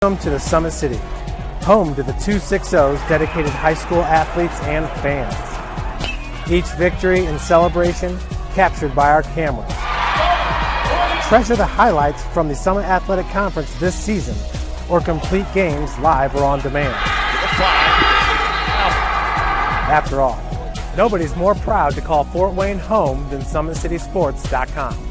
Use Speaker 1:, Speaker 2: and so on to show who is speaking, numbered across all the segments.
Speaker 1: Welcome to the Summit City, home to the 260's dedicated high school athletes and fans. Each victory and celebration captured by our cameras. Treasure the highlights from the Summit Athletic Conference this season, or complete games live or on demand. After all, nobody's more proud to call Fort Wayne home than SummitCitySports.com.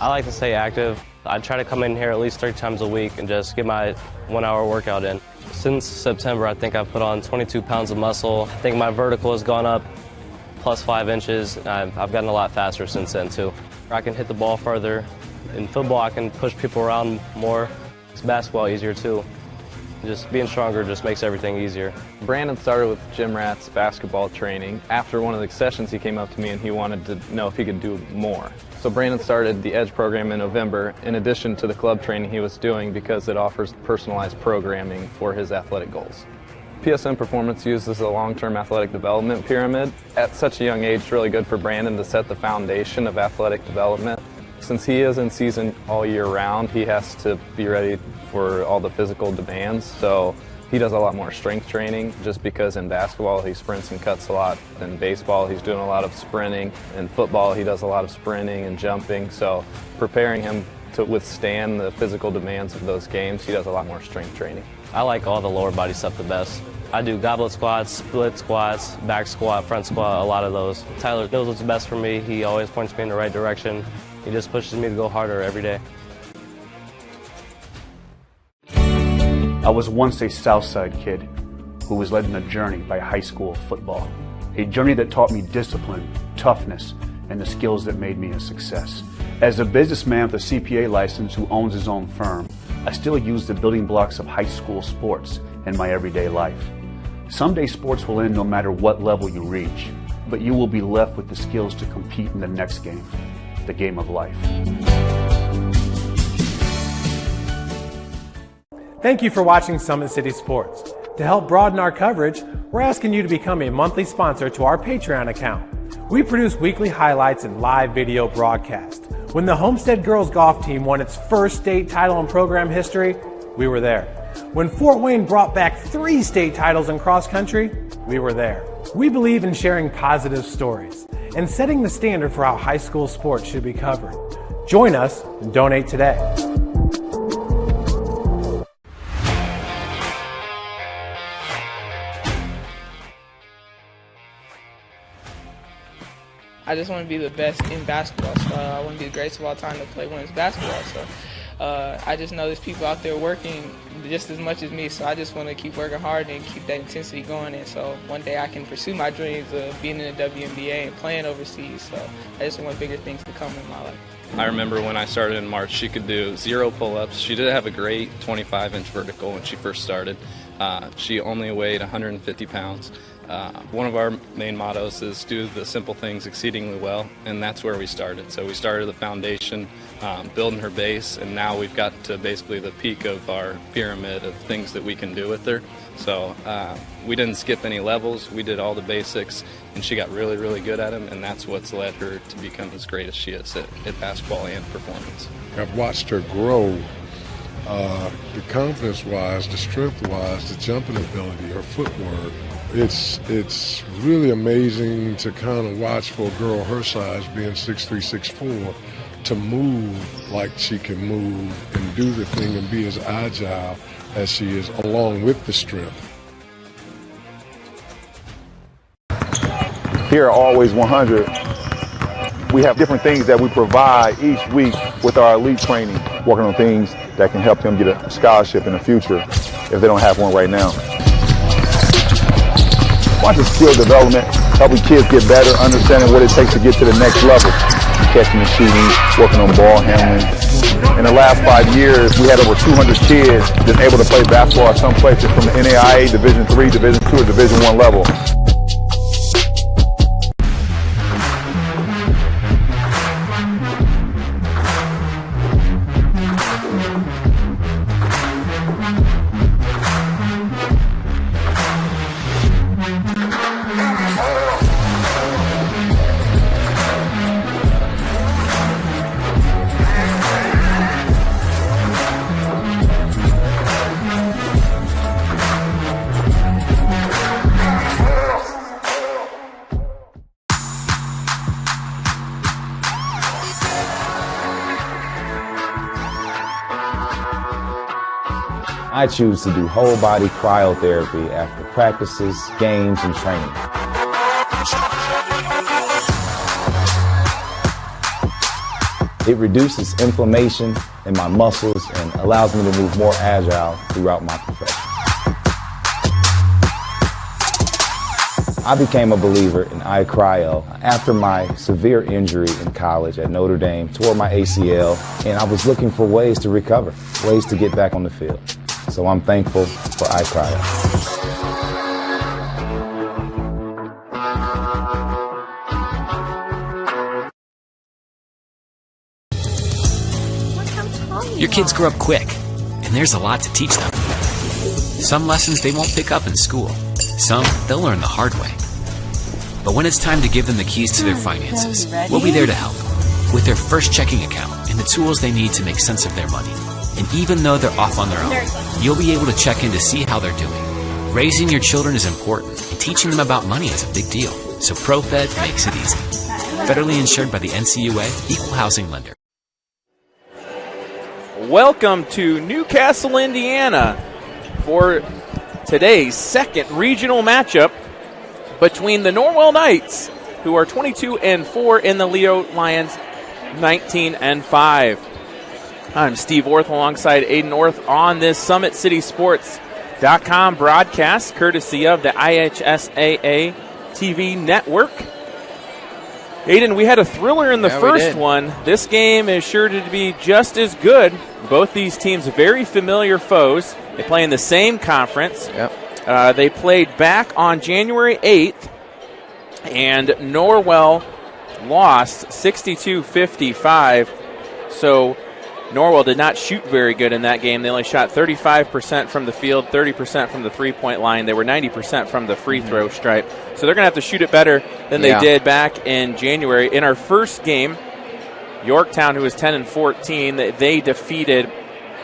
Speaker 2: I like to stay active. I try to come in here at least 3 times a week and just get my 1-hour workout in. Since September, I think I've put on 22 pounds of muscle. I think my vertical has gone up plus 5 inches. I've gotten a lot faster since then too. I can hit the ball further. In football, I can push people around more. It's basketball easier too. Just being stronger just makes everything easier.
Speaker 3: Brandon started with gym rats basketball training. After one of the sessions, he came up to me and he wanted to know if he could do more. So Brandon started the Edge program in November, in addition to the club training he was doing, because it offers personalized programming for his athletic goals. PSN Performance uses a long-term athletic development pyramid. At such a young age, it's really good for Brandon to set the foundation of athletic development. Since he is in season all year round, he has to be ready for all the physical demands. So he does a lot more strength training, just because in basketball he sprints and cuts a lot. In baseball he's doing a lot of sprinting. In football he does a lot of sprinting and jumping. So preparing him to withstand the physical demands of those games, he does a lot more strength training.
Speaker 2: I like all the lower body stuff the best. I do goblet squats, split squats, back squat, front squat, a lot of those. Tyler knows what's best for me. He always points me in the right direction. He just pushes me to go harder every day.
Speaker 4: I was once a Southside kid who was led on a journey by high school football. A journey that taught me discipline, toughness, and the skills that made me a success. As a businessman with a CPA license who owns his own firm, I still use the building blocks of high school sports in my everyday life. Someday sports will end no matter what level you reach, but you will be left with the skills to compete in the next game, the game of life.
Speaker 1: Thank you for watching Summit City Sports. To help broaden our coverage, we're asking you to become a monthly sponsor to our Patreon account. We produce weekly highlights and live video broadcasts. When the Homestead girls golf team won its first state title in program history, we were there. When Fort Wayne brought back 3 state titles in cross country, we were there. We believe in sharing positive stories and setting the standard for how high school sports should be covered. Join us and donate today.
Speaker 5: I just want to be the best in basketball. So I want to be the greatest of all time to play women's basketball. So I just know there's people out there working just as much as me. So I just want to keep working hard and keep that intensity going. And so one day I can pursue my dreams of being in the WNBA and playing overseas. So I just want bigger things to come in my life.
Speaker 3: I remember when I started in March, she could do 0 pull-ups. She did have a great 25-inch vertical when she first started. She only weighed 150 pounds. One of our main mottos is do the simple things exceedingly well, and that's where we started. So we started the foundation, building her base, and now we've got to basically the peak of our pyramid of things that we can do with her. So we didn't skip any levels. We did all the basics, and she got really, really good at them, and that's what's led her to become as great as she is at basketball and performance.
Speaker 6: I've watched her grow, the confidence-wise, the strength-wise, the jumping ability, her footwork. It's really amazing to kind of watch for a girl her size, being 6'3", 6'4", to move like she can move and do the thing and be as agile as she is, along with the strength.
Speaker 7: Here at Always 100, we have different things that we provide each week with our elite training, working on things that can help them get a scholarship in the future if they don't have one right now. Watching skill development, helping kids get better, understanding what it takes to get to the next level. Catching and shooting, working on ball handling. In the last 5 years, we had over 200 kids that's able to play basketball at some places from the NAIA Division III, Division II, or Division I level.
Speaker 8: I choose to do whole body cryotherapy after practices, games, and training. It reduces inflammation in my muscles and allows me to move more agile throughout my profession. I became a believer in iCryo after my severe injury in college at Notre Dame, tore my ACL, and I was looking for ways to recover, ways to get back on the field. So I'm thankful for iCryo.
Speaker 9: Your kids grow up quick, and there's a lot to teach them. Some lessons they won't pick up in school. Some they'll learn the hard way. But when it's time to give them the keys to their finances, we'll be there to help with their first checking account and the tools they need to make sense of their money. And even though they're off on their own, you'll be able to check in to see how they're doing. Raising your children is important, and teaching them about money is a big deal. So ProFed makes it easy. Federally insured by the NCUA, Equal Housing Lender.
Speaker 10: Welcome to Newcastle, Indiana for today's second regional matchup between the Norwell Knights, who are 22-4, and the Leo Lions, 19-5. I'm Steve Orth alongside Aiden Orth on this SummitCitySports.com broadcast, courtesy of the IHSAA TV network. Aiden, we had a thriller in the first one. This game is sure to be just as good. Both these teams very familiar foes. They play in the same conference.
Speaker 11: Yep.
Speaker 10: They played back on January 8th, and Norwell lost 62-55. So Norwell did not shoot very good in that game. They only shot 35% from the field, 30% from the three-point line. They were 90% from the free throw stripe. So they're going to have to shoot it better than they did back in January. In our first game, Yorktown, who was 10-14, they defeated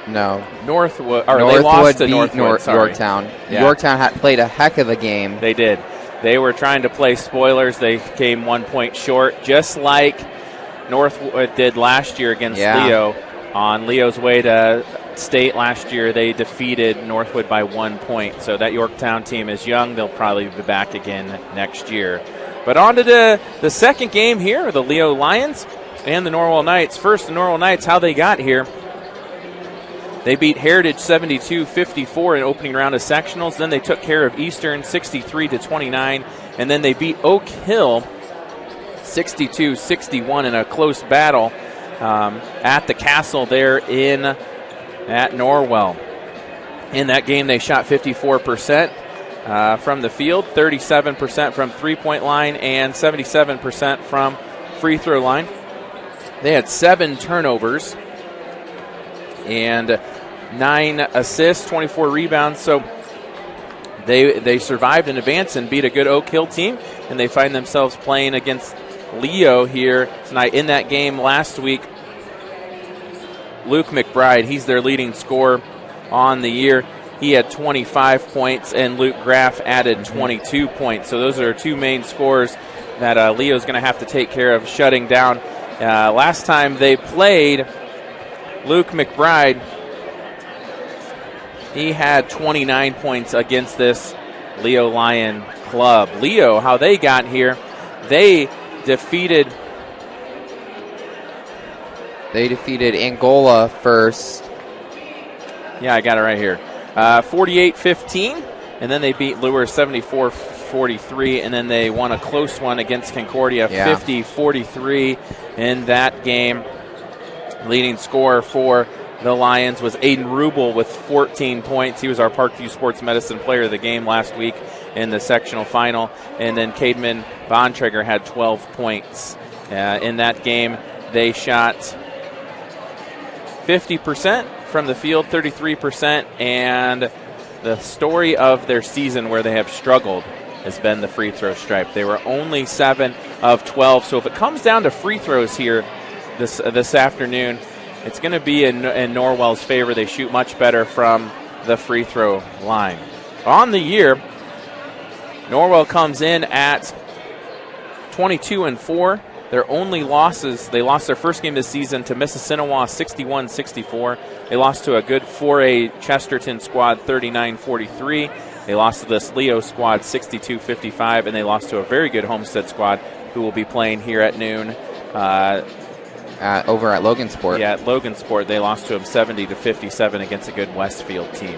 Speaker 10: Northwood. Or
Speaker 11: Northwood
Speaker 10: they lost to
Speaker 11: beat
Speaker 10: Northwood.
Speaker 11: Yorktown.
Speaker 10: Yeah.
Speaker 11: Yorktown had played a heck of a game.
Speaker 10: They did. They were trying to play spoilers. They came 1 point short, just like Northwood did last year against Leo. On Leo's way to state last year, they defeated Northwood by 1 point. So that Yorktown team is young. They'll probably be back again next year. But on to the second game here, the Leo Lions and the Norwell Knights. First, the Norwell Knights, how they got here. They beat Heritage 72-54 in opening round of sectionals. Then they took care of Eastern 63-29. And then they beat Oak Hill 62-61 in a close battle at the Castle there at Norwell. In that game, they shot 54% from the field, 37% from three-point line, and 77% from free throw line. They had 7 turnovers and 9 assists, 24 rebounds. So they survived and advanced and beat a good Oak Hill team, and they find themselves playing against Leo here tonight. In that game last week, Luke McBride, he's their leading scorer on the year. He had 25 points, and Luke Graff added 22 points. So those are two main scorers that Leo's going to have to take care of shutting down. Last time they played, Luke McBride, he had 29 points against this Leo Lion club. Leo, how they got here, they defeated
Speaker 11: Angola first.
Speaker 10: Yeah, I got it right here. 48-15, and then they beat Lure 74-43, and then they won a close one against Concordia, 50-43 in that game. Leading scorer for the Lions was Aiden Rubel with 14 points. He was our Parkview Sports Medicine Player of the Game last week in the sectional final. And then Cademan Bontrager had 12 points. In that game, they shot 50% from the field, 33%, and the story of their season where they have struggled has been the free throw stripe. They were only 7 of 12, so if it comes down to free throws here this afternoon, it's going to be in Norwell's favor. They shoot much better from the free throw line. On the year, Norwell comes in at 22-4. Their only losses, they lost their first game this season to Mississinewa 61-64. They lost to a good 4A Chesterton squad 39-43. They lost to this Leo squad 62-55, and they lost to a very good Homestead squad who will be playing here at noon.
Speaker 11: Over at Logansport.
Speaker 10: Yeah, at Logansport, they lost to them 70-57 against a good Westfield team.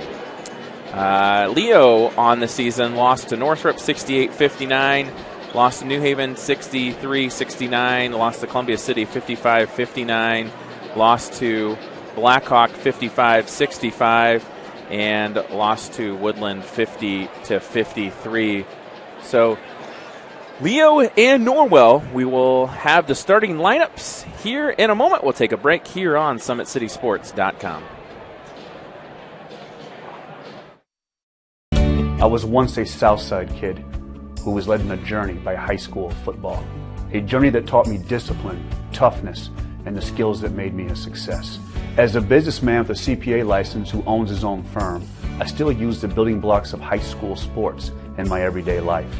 Speaker 10: Leo on the season lost to Northrop 68-59. Lost to New Haven 63-69, lost to Columbia City 55-59, lost to Blackhawk 55-65, and lost to Woodland 50-53. So Leo and Norwell, we will have the starting lineups here in a moment. We'll take a break here on SummitCitySports.com.
Speaker 4: I was once a Southside kid who was led on a journey by high school football. A journey that taught me discipline, toughness, and the skills that made me a success. As a businessman with a CPA license who owns his own firm, I still use the building blocks of high school sports in my everyday life.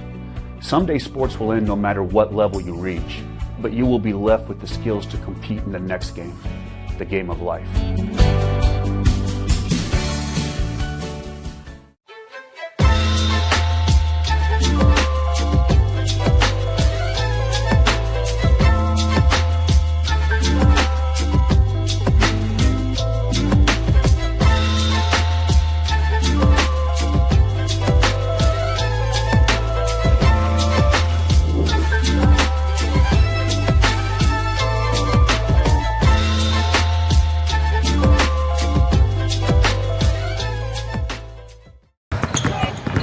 Speaker 4: Someday sports will end no matter what level you reach, but you will be left with the skills to compete in the next game, the game of life.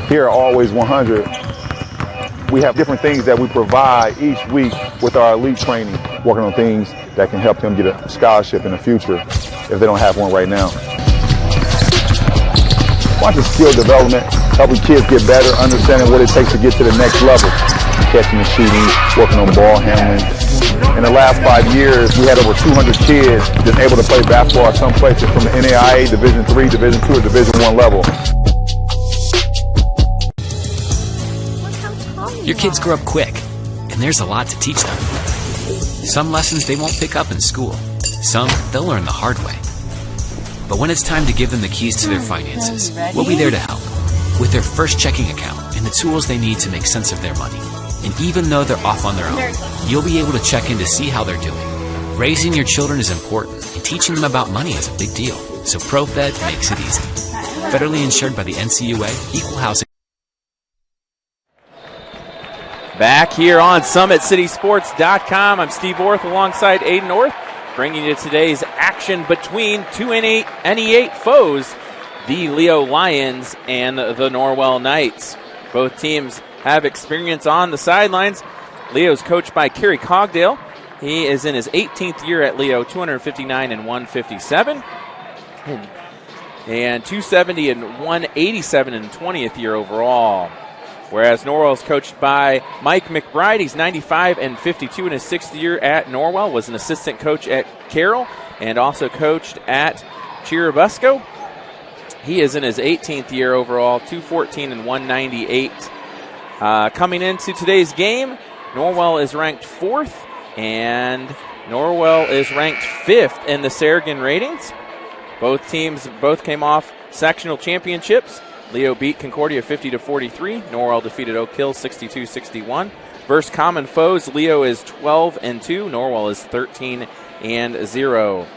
Speaker 7: Here at Always 100, we have different things that we provide each week with our elite training, working on things that can help them get a scholarship in the future if they don't have one right now. Watching skill development, helping kids get better, understanding what it takes to get to the next level, catching and shooting, working on ball handling. In the last 5 years, we had over 200 kids just able to play basketball at some places from the NAIA, Division III, Division II, or Division I level.
Speaker 9: Your kids grow up quick, and there's a lot to teach them. Some lessons they won't pick up in school. Some they'll learn the hard way. But when it's time to give them the keys to their finances, we'll be there to help. With their first checking account and the tools they need to make sense of their money. And even though they're off on their own, you'll be able to check in to see how they're doing. Raising your children is important, and teaching them about money is a big deal. So ProFed makes it easy. Federally insured by the NCUA, Equal Housing.
Speaker 10: Back here on SummitCitySports.com, I'm Steve Orth alongside Aiden Orth, bringing you today's action between two NE8 foes, the Leo Lions and the Norwell Knights. Both teams have experience on the sidelines. Leo's coached by Kerry Cogdale. He is in his 18th year at Leo, 259 and 157, and 270 and 187 in 20th year overall. Whereas Norwell is coached by Mike McBride. He's 95 and 52 in his 6th year at Norwell, was an assistant coach at Carroll, and also coached at Chirubusco. He is in his 18th year overall, 214 and 198. Coming into today's game, Norwell is ranked 4th, and Norwell is ranked 5th in the Saragan ratings. Both teams came off sectional championships. Leo beat Concordia 50-43. Norwell defeated Oak Hill 62-61. Versus common foes, Leo is 12-2. Norwell is 13-0.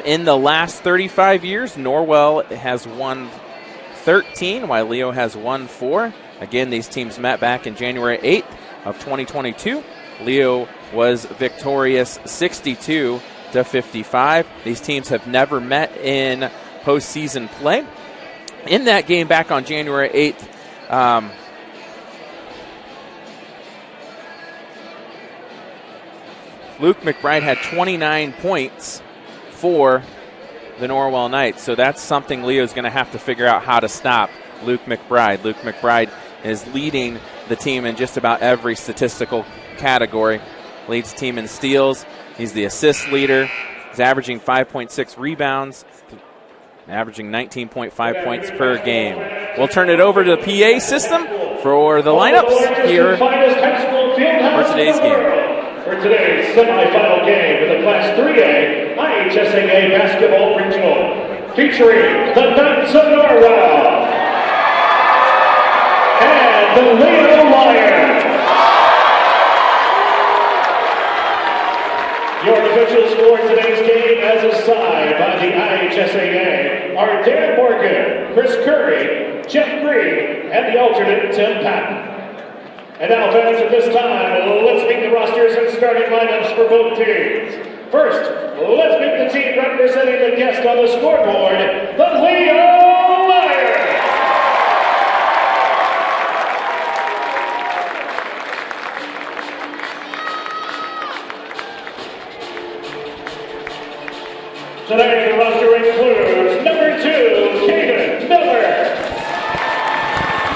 Speaker 10: In the last 35 years, Norwell has won 13, while Leo has won 4. Again, these teams met back in January 8th of 2022. Leo was victorious 62-55. These teams have never met in postseason play. In that game back on January 8th, Luke McBride had 29 points for the Norwell Knights. So that's something Leo's going to have to figure out how to stop Luke McBride. Luke McBride is leading the team in just about every statistical category. Leads the team in steals. He's the assist leader. He's averaging 5.6 rebounds, averaging 19.5 points per game. We'll turn it over to the PA system for the lineups here for today's game.
Speaker 12: for today's semifinal game of the Class 3A IHSAA Basketball Regional, featuring the Knights of Norwell and the Leo Lions. Your officials for today's game, as assigned by the IHSAA, are Dan Morgan, Chris Curry, Jeff Green, and the alternate Tim Patton. And now, fans, at this time, let's meet the rosters and starting lineups for both teams. First, let's meet the team representing the guest on the scoreboard, the Leo Lions. Today, the roster includes number 2, Caden Miller.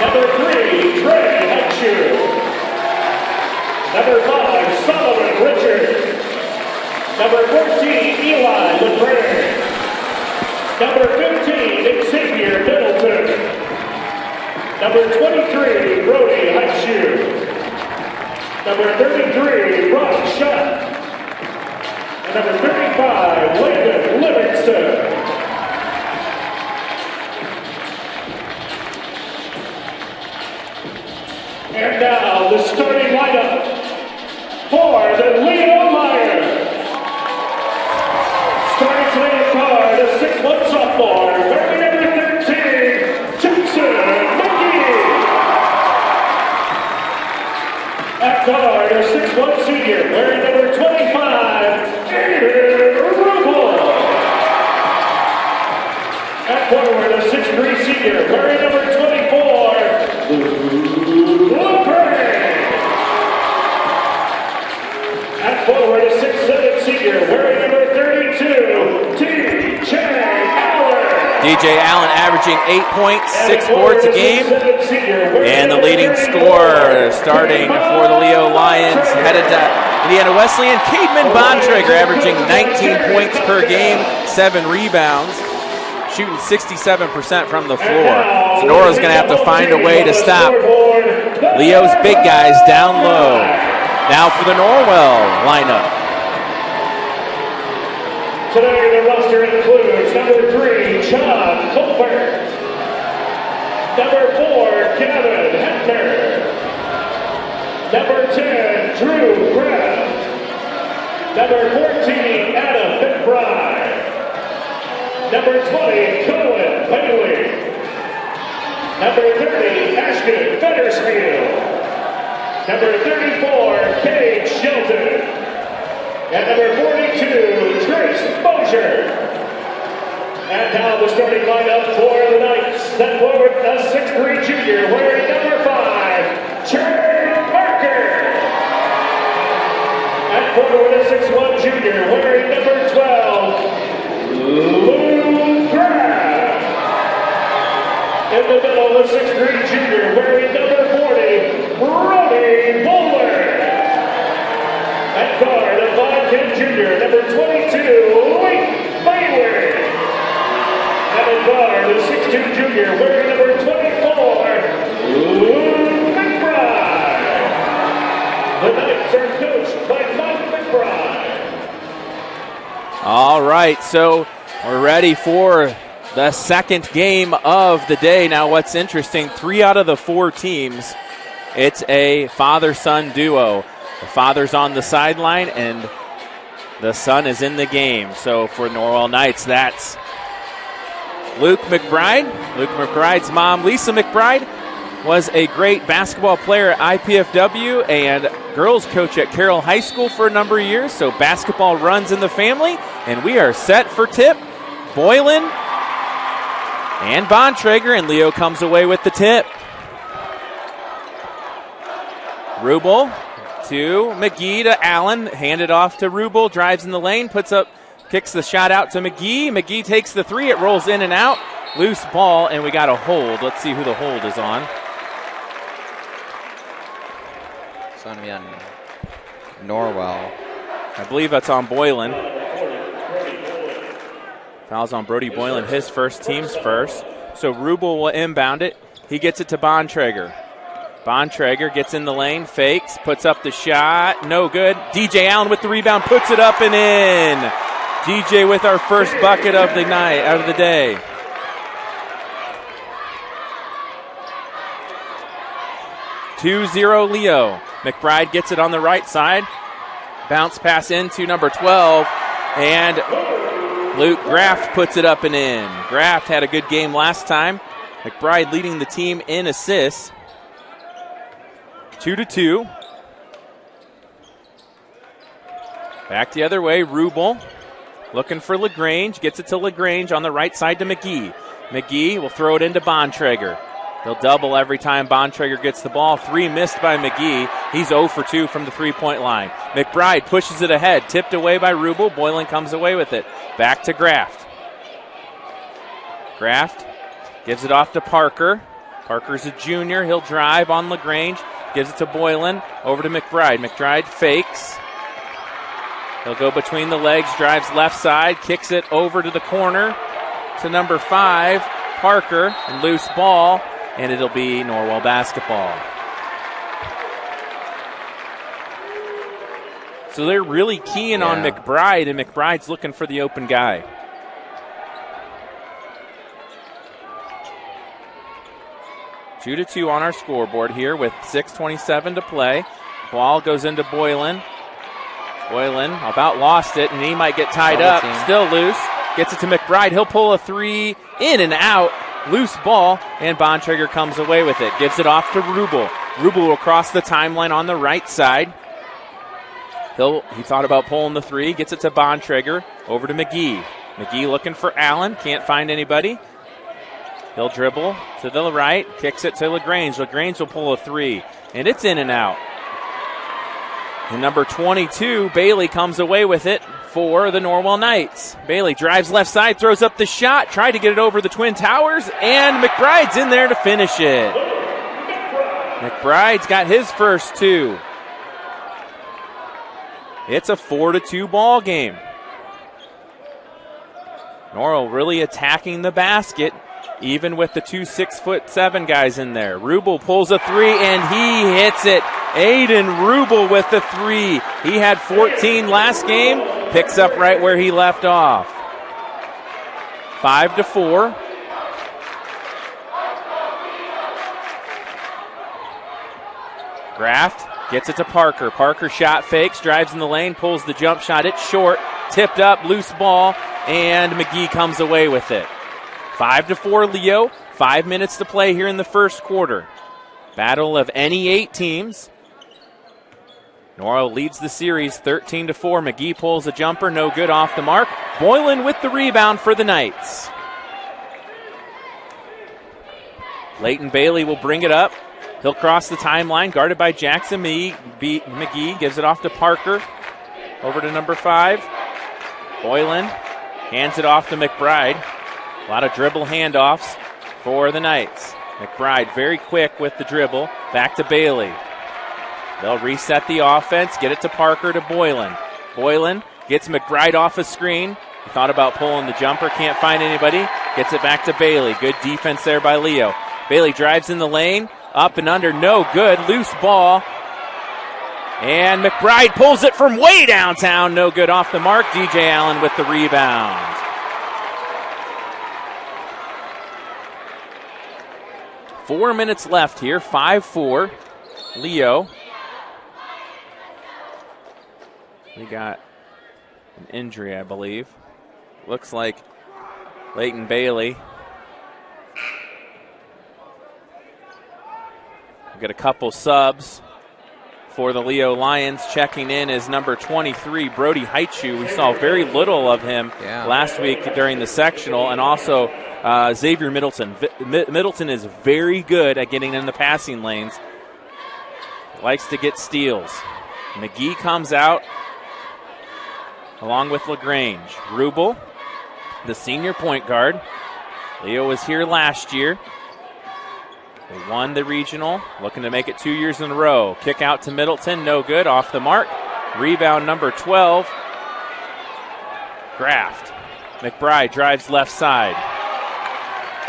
Speaker 12: Number 3, Trey Hatchu. Number 5, Solomon Richard. Number 14, Eli LeBray. Number 15, Xavier Middleton. Number 23, Brody Hatchu. Number 33, Ron Shutt. And number 35, Landon Livingston. And now the starting lineup for the Leo Lions. Starting today card, the 6'1" sophomore, wearing number 13, Jackson McGee. At guard, a 6'1" senior, wearing number 25, David Rubel. At forward, a 6'3" senior, wearing number 24, at forward, a 6'7" senior, wearing number 32, DJ Allen.
Speaker 10: DJ Allen averaging 8 points, 6 boards a game. And the leading scorer starting for the Leo Lions, headed to Indiana Wesleyan, Cademan Bontrager, averaging 19 points per game, 7 rebounds, shooting 67% from the floor. Sonora's going to have to find a way to stop Leo's big guys down low. Now for the Norwell lineup.
Speaker 12: Today the roster includes number 3, John Colbert. Number 4, Kevin Hepner. Number 10, Drew Kraft. Number 14, Adam McBride. Number 20, Cohen Bailey. Number 30, Ashton Fettersfield. Number 34, Cade Shelton. And number 42, Trace Mosier. And now the starting lineup for the Knights. Step forward, a 6'3" junior, wearing number 5, Trey Parker. And forward, a 6'1" junior, wearing number 12, Lou Graff. In the middle, a 6'3" junior, wearing number 40, Brody Bowler. At guard, a 5'10" junior, number 22, Luke Bailey. And at guard, a 6'2" junior, wearing number 24, Luke McBride. The Knights are coached by Mike McBride.
Speaker 10: All right, so we're ready for the second game of the day. Now what's interesting, 3 out of the 4 teams, it's a father-son duo. The father's on the sideline and the son is in the game. So for Norwell Knights, that's Luke McBride. Luke McBride's mom, Lisa McBride, was a great basketball player at IPFW and girls coach at Carroll High School for a number of years. So basketball runs in the family, and we are set for tip. Boylan and Bontrager, and Leo comes away with the tip. Rubel to McGee to Allen, handed off to Rubel, drives in the lane, kicks the shot out to McGee. McGee takes the 3, it rolls in and out. Loose ball, and we got a hold. Let's see who the hold is on.
Speaker 11: It's going to be on Norwell.
Speaker 10: I believe that's on Boylan. Foul's on Brody Boylan, his first, team's first. So Rubel will inbound it. He gets it to Bontrager. Bontrager gets in the lane, fakes, puts up the shot, no good. DJ Allen with the rebound, puts it up and in. DJ with our first bucket of the night, of the day. (2-0) Leo. McBride gets it on the right side. Bounce pass into number 12, and Luke Graft puts it up and in. Graft had a good game last time. McBride leading the team in assists. 2-2. Back the other way, Rubel looking for LaGrange. Gets it to LaGrange on the right side to McGee. McGee will throw it into Bontrager. They'll double every time Bontrager gets the ball. 3 missed by McGee. He's 0 for 2 from the three-point line. McBride pushes it ahead. Tipped away by Rubel. Boylan comes away with it. Back to Graft. Graft gives it off to Parker. Parker's a junior. He'll drive on LaGrange. Gives it to Boylan. Over to McBride. McBride fakes. He'll go between the legs. Drives left side. Kicks it over to the corner to number 5, Parker. And loose ball. And it'll be Norwell basketball. So they're really keying on McBride, and McBride's looking for the open guy. Two to 2 on our scoreboard here with 6:27 to play. Ball goes into Boylan. Boylan about lost it, and he might get tied up. Still loose. Gets it to McBride. He'll pull a 3 in and out. Loose ball, and Bontrager comes away with it. Gives it off to Rubel. Rubel will cross the timeline on the right side. He thought about pulling the 3. Gets it to Bontrager. Over to McGee. McGee looking for Allen. Can't find anybody. He'll dribble to the right. Kicks it to LaGrange. LaGrange will pull a 3, and it's in and out. And number 22, Bailey, comes away with it for the Norwell Knights. Bailey drives left side, throws up the shot, tried to get it over the Twin Towers, and McBride's in there to finish it. McBride's got his first 2. It's a 4-2 ball game. Norwell really attacking the basket, even with the 2 6'7" guys in there. Rubel pulls a 3, and he hits it. Aiden Rubel with the 3. He had 14 last game. Picks up right where he left off. 5-4. Graft gets it to Parker. Parker shot fakes, drives in the lane, pulls the jump shot. It's short, tipped up, loose ball, and McGee comes away with it. 5-4 Leo. 5 minutes to play here in the first quarter. Battle of any 8 teams. Norwell leads the series 13-4. McGee pulls a jumper, no good, off the mark. Boylan with the rebound for the Knights. Leighton Bailey will bring it up. He'll cross the timeline, guarded by Jackson. McGee gives it off to Parker. Over to number 5. Boylan hands it off to McBride. A lot of dribble handoffs for the Knights. McBride very quick with the dribble. Back to Bailey. They'll reset the offense, get it to Parker to Boylan. Boylan gets McBride off a screen. He thought about pulling the jumper, can't find anybody. Gets it back to Bailey. Good defense there by Leo. Bailey drives in the lane, up and under, no good. Loose ball. And McBride pulls it from way downtown, no good, off the mark. DJ Allen with the rebound. Four minutes left here, 5-4. Leo. We got an injury, I believe. Looks like Leighton Bailey. We've got a couple subs for the Leo Lions. Checking in is number 23, Brody Heichu. We saw very little of him last week during the sectional, and also Xavier Middleton. Middleton is very good at getting in the passing lanes. Likes to get steals. McGee comes out along with LaGrange. Rubel, the senior point guard. Leo was here last year. They won the regional, looking to make it 2 years in a row. Kick out to Middleton, no good, off the mark. Rebound number 12. Graft. McBride drives left side.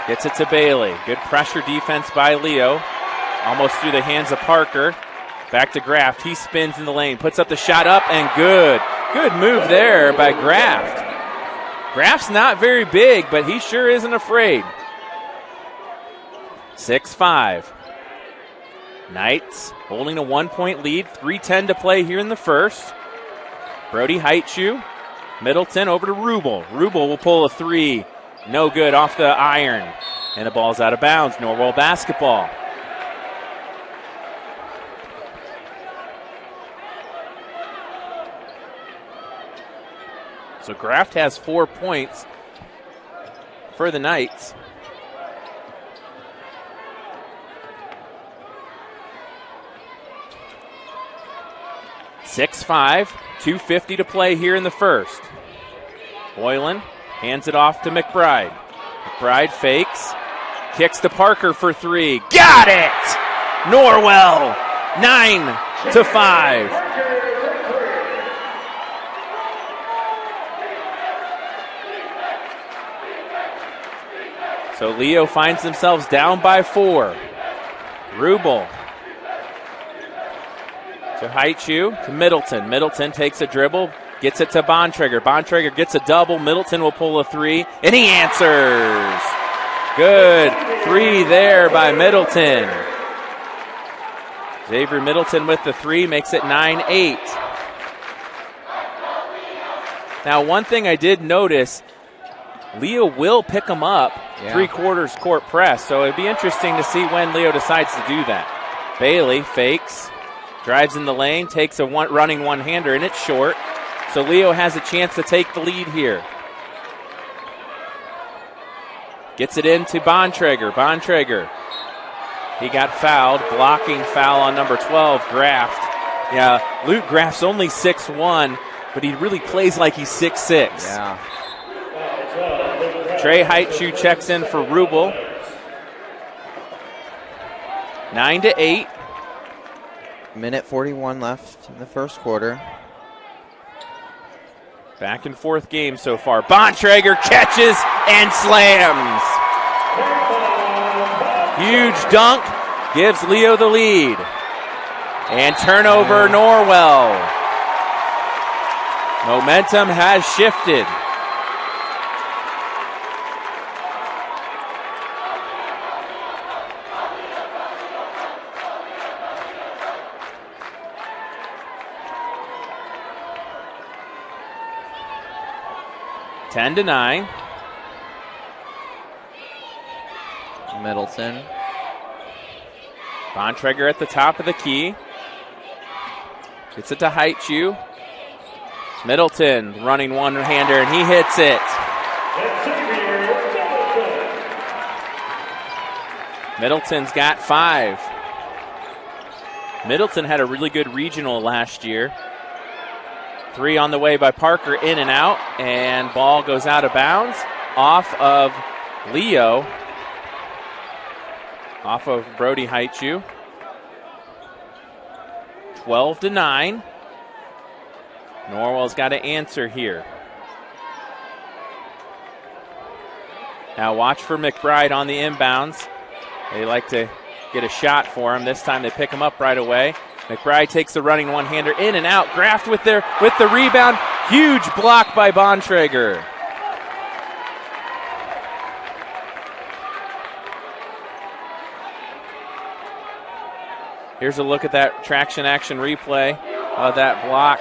Speaker 10: Gets it to Bailey. Good pressure defense by Leo. Almost through the hands of Parker. Back to Graft. He spins in the lane, puts up the shot up, and good. Good move there by Graft. Graft's not very big, but he sure isn't afraid. 6-5. Knights holding a 1-point lead. 3:10 to play here in the first. Brody Heitschuh. Middleton over to Rubel. Rubel will pull a three. No good off the iron. And the ball's out of bounds. Norwell basketball. So Graft has 4 points for the Knights. (6-5), 2:50 to play here in the first. Boylan hands it off to McBride. McBride fakes, kicks to Parker for three. Got it! Norwell, 9-5. So Leo finds themselves down by 4. Rubel to Heitschuh to Middleton. Middleton takes a dribble, gets it to Bontrager. Bontrager gets a double. Middleton will pull a three, and he answers. Good three there by Middleton. Xavier Middleton with the three makes it 9-8. Now, one thing I did notice, Leo will pick him up three-quarters court press, so it'd be interesting to see when Leo decides to do that. Bailey fakes, drives in the lane, takes a running one-hander, and it's short. So Leo has a chance to take the lead here. Gets it into Bontrager. Bontrager, he got fouled, blocking foul on number 12, Graft. Yeah, Luke Graft's only 6'1", but he really plays like he's 6'6".
Speaker 11: Yeah.
Speaker 10: Trey Heitschuh checks in for Rubel. 9-8.
Speaker 11: Minute 41 left in the first quarter.
Speaker 10: Back and forth game so far. Bontrager catches and slams. Huge dunk gives Leo the lead. And turnover Norwell. Momentum has shifted. Ten to 9.
Speaker 11: Middleton.
Speaker 10: Bontrager at the top of the key. Gets it to Heitschuh. Middleton running one-hander, and he hits it. Middleton's got 5. Middleton had a really good regional last year. 3 on the way by Parker, in and out, and ball goes out of bounds off of Leo, off of Brody Heitschuh. 12 to 9. Norwell's got to answer here. Now watch for McBride on the inbounds. They like to get a shot for him. This time they pick him up right away. McBride takes the running one-hander, in and out. Graft with the rebound. Huge block by Bontrager. Here's a look at that traction action replay of that block.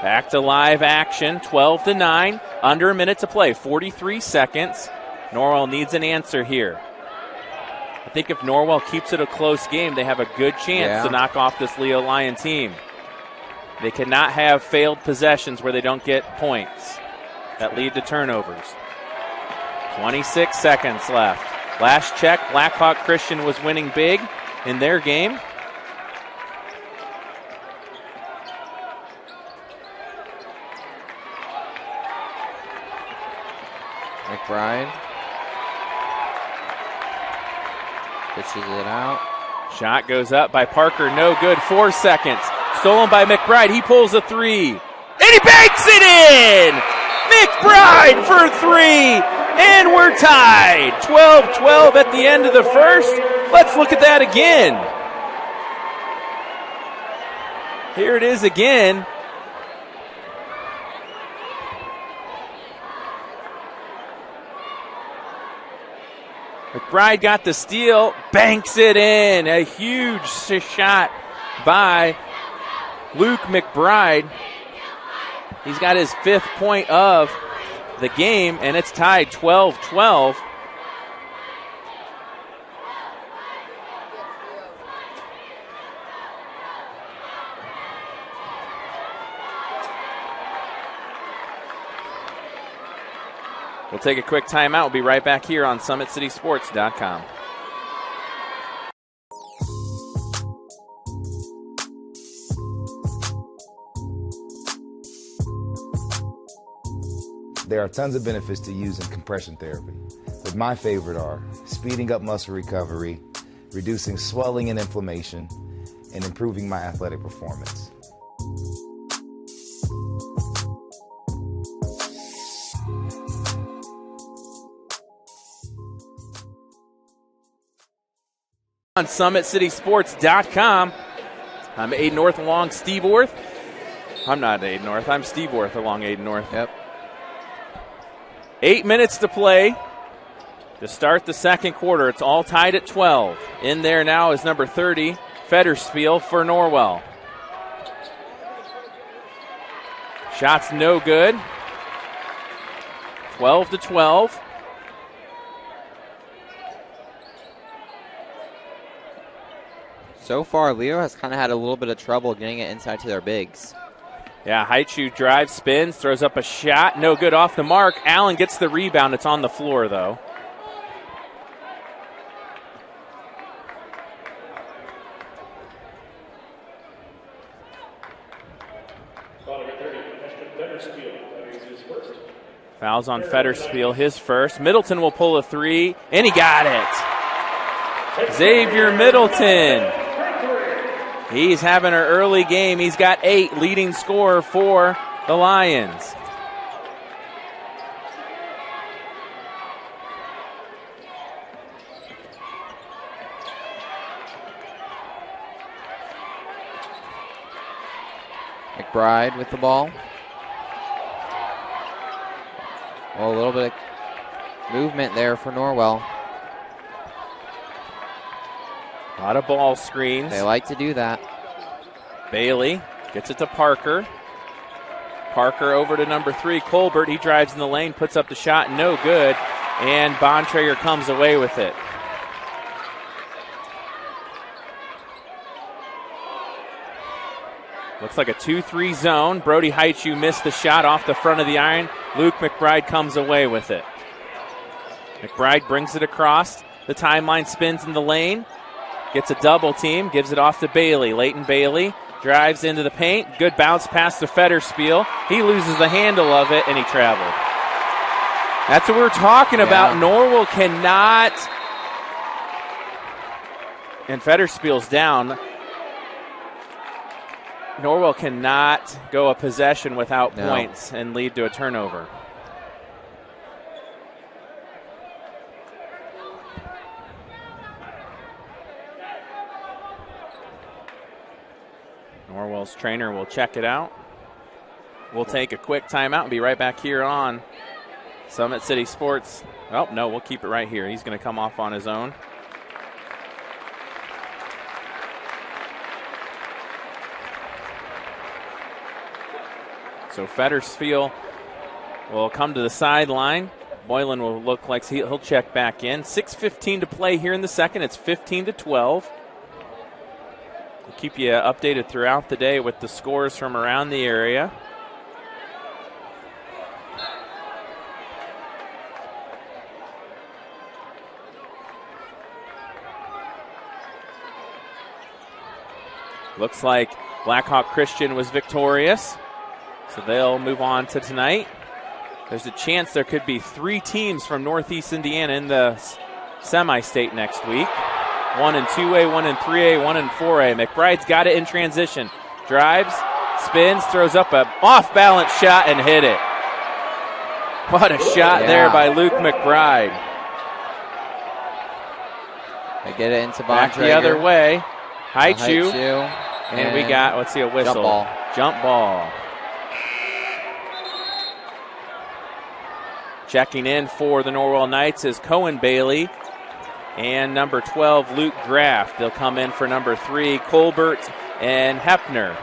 Speaker 10: Back to live action, 12 to 9, under a minute to play, 43 seconds. Norwell needs an answer here. I think if Norwell keeps it a close game, they have a good chance to knock off this Leo Lion team. They cannot have failed possessions where they don't get points that lead to turnovers. 26 seconds left. Last check, Blackhawk Christian was winning big in their game.
Speaker 11: McBride pitches it out.
Speaker 10: Shot goes up by Parker, no good. 4 seconds. Stolen by McBride. He pulls a three. And he banks it in! McBride for 3. And we're tied. 12-12 at the end of the first. Let's look at that again. Here it is again. McBride got the steal, banks it in. A huge shot by Luke McBride. He's got his 5th point of the game, and it's tied 12-12. We'll take a quick timeout. We'll be right back here on SummitCitySports.com.
Speaker 8: There are tons of benefits to using compression therapy, but my favorite are speeding up muscle recovery, reducing swelling and inflammation, and improving my athletic performance.
Speaker 10: On SummitCitySports.com. I'm Aiden North along Steve Orth. I'm not Aiden North. I'm Steve Orth along Aiden North.
Speaker 11: Yep.
Speaker 10: 8 minutes to play to start the second quarter. It's all tied at 12. In there now is number 30, Federspiel for Norwell. Shots no good. 12-12.
Speaker 11: So far, Leo has kind of had a little bit of trouble getting it inside to their bigs.
Speaker 10: Yeah, Haichu drives, spins, throws up a shot. No good off the mark. Allen gets the rebound. It's on the floor, though. Fouls on Federspiel, his first. Middleton will pull a three, and he got it. Xavier Middleton. He's having an early game. He's got 8, leading scorer for the Lions.
Speaker 11: McBride with the ball. Well, a little bit of movement there for Norwell.
Speaker 10: A lot of ball screens.
Speaker 11: They like to do that.
Speaker 10: Bailey gets it to Parker. Parker over to number 3, Colbert. He drives in the lane, puts up the shot, no good. And Bontrager comes away with it. Looks like a 2-3 zone. Brody Haichu missed the shot off the front of the iron. Luke McBride comes away with it. McBride brings it across. The timeline, spins in the lane. Gets a double team, gives it off to Bailey. Leighton Bailey drives into the paint. Good bounce pass to Federspiel. He loses the handle of it, and he traveled. That's what we're talking about. Norwell cannot, and Federspiel's down. Norwell cannot go a possession without points and lead to a turnover. Norwell's trainer will check it out. We'll take a quick timeout and be right back here on Summit City Sports. Oh, no, we'll keep it right here. He's going to come off on his own. So Federspiel will come to the sideline. Boylan will look like he'll check back in. 6:15 to play here in the second. It's 15-12. We'll keep you updated throughout the day with the scores from around the area. Looks like Blackhawk Christian was victorious, so they'll move on to tonight. There's a chance there could be 3 teams from Northeast Indiana in the semi-state next week. 1 in 2A, 1 in 3A, 1 in 4A. McBride's got it in transition. Drives, spins, throws up a off-balance shot and hit it. What a shot there by Luke McBride.
Speaker 11: They get it into Bontrager.
Speaker 10: Back the other way. Haichu. And we got, let's see, a whistle. Jump ball. Checking in for the Norwell Knights is Cohen Bailey and number 12, Luke Graff. They'll come in for number 3, Colbert and Hepner.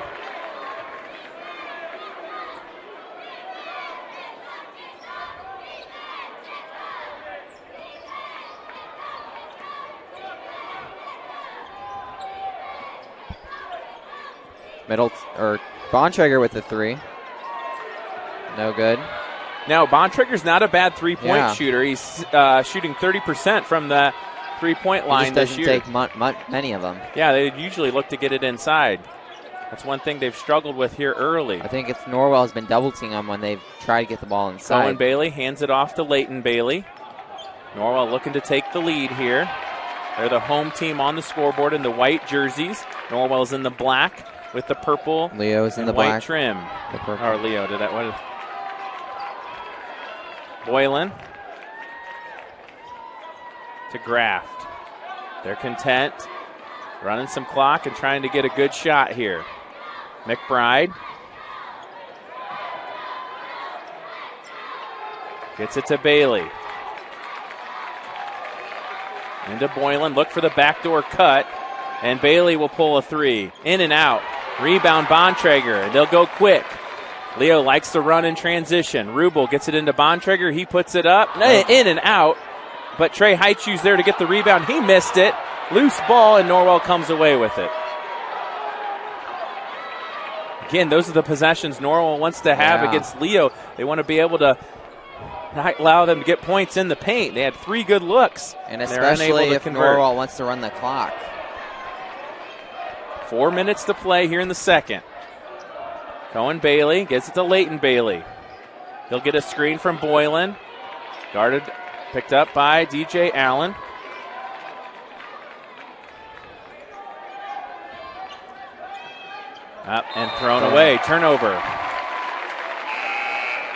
Speaker 11: Bontrager with the 3. No good.
Speaker 10: Now, Bontrager's not a bad three-point shooter. He's shooting 30% from the three-point line this year.
Speaker 11: He just doesn't take many of them.
Speaker 10: Yeah, they usually look to get it inside. That's one thing they've struggled with here early.
Speaker 11: I think Norwell has been double-teaming them when they've tried to get the ball inside.
Speaker 10: Cohen Bailey hands it off to Leighton Bailey. Norwell looking to take the lead here. They're the home team on the scoreboard in the white jerseys. Norwell's in the black with the purple
Speaker 11: Leo's in the
Speaker 10: white
Speaker 11: black
Speaker 10: trim.
Speaker 11: The purple.
Speaker 10: Or Leo, did that? What is Boylan to Graft. They're content, running some clock and trying to get a good shot here. McBride gets it to Bailey. Into Boylan, look for the backdoor cut, and Bailey will pull a 3. In and out. Rebound Bontrager, and they'll go quick. Leo likes to run in transition. Rubel gets it into Bontrager. He puts it up. In and out. But Trey Haichu's there to get the rebound. He missed it. Loose ball, and Norwell comes away with it. Again, those are the possessions Norwell wants to have against Leo. They want to be able to not allow them to get points in the paint. They had 3 good looks.
Speaker 11: And especially if Norwell wants to run the clock.
Speaker 10: 4 minutes to play here in the second. Cohen Bailey gets it to Leighton Bailey. He'll get a screen from Boylan. Guarded, picked up by DJ Allen. Up and thrown away. Turnover.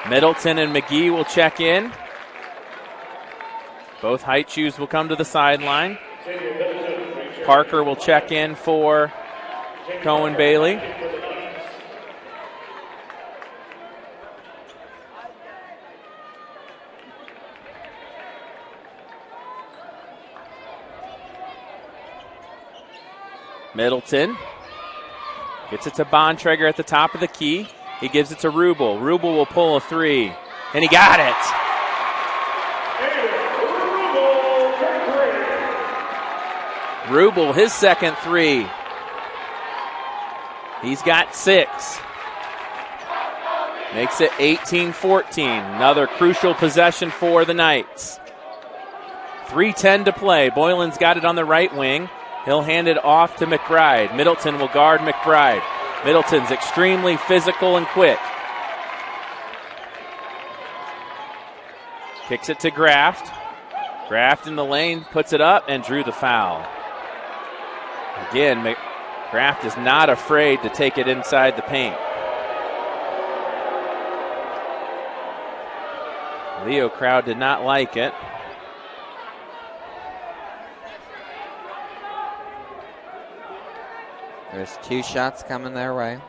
Speaker 10: Middleton and McGee will check in. Both Haichus will come to the sideline. Parker will check in for Cohen Bailey. Middleton gets it to Bontrager at the top of the key. He gives it to Rubel. Rubel will pull a 3, and he got it. Rubel, his second 3. He's got 6. Makes it 18-14. Another crucial possession for the Knights. 3:10 to play. Boylan's got it on the right wing. He'll hand it off to McBride. Middleton will guard McBride. Middleton's extremely physical and quick. Kicks it to Graft. Graft in the lane, puts it up, and drew the foul. Again, Graft is not afraid to take it inside the paint. Leo crowd did not like it.
Speaker 11: There's 2 shots coming their way.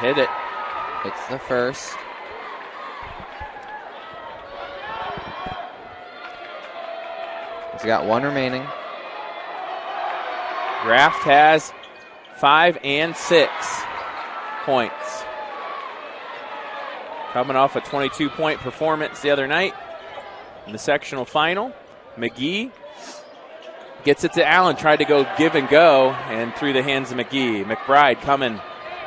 Speaker 10: Hit it.
Speaker 11: It's the first. He's got 1 remaining.
Speaker 10: Graft has 5 and 6 points. Coming off a 22-point performance the other night in the sectional final. McGee gets it to Allen, tried to go give and go, and through the hands of McGee. McBride coming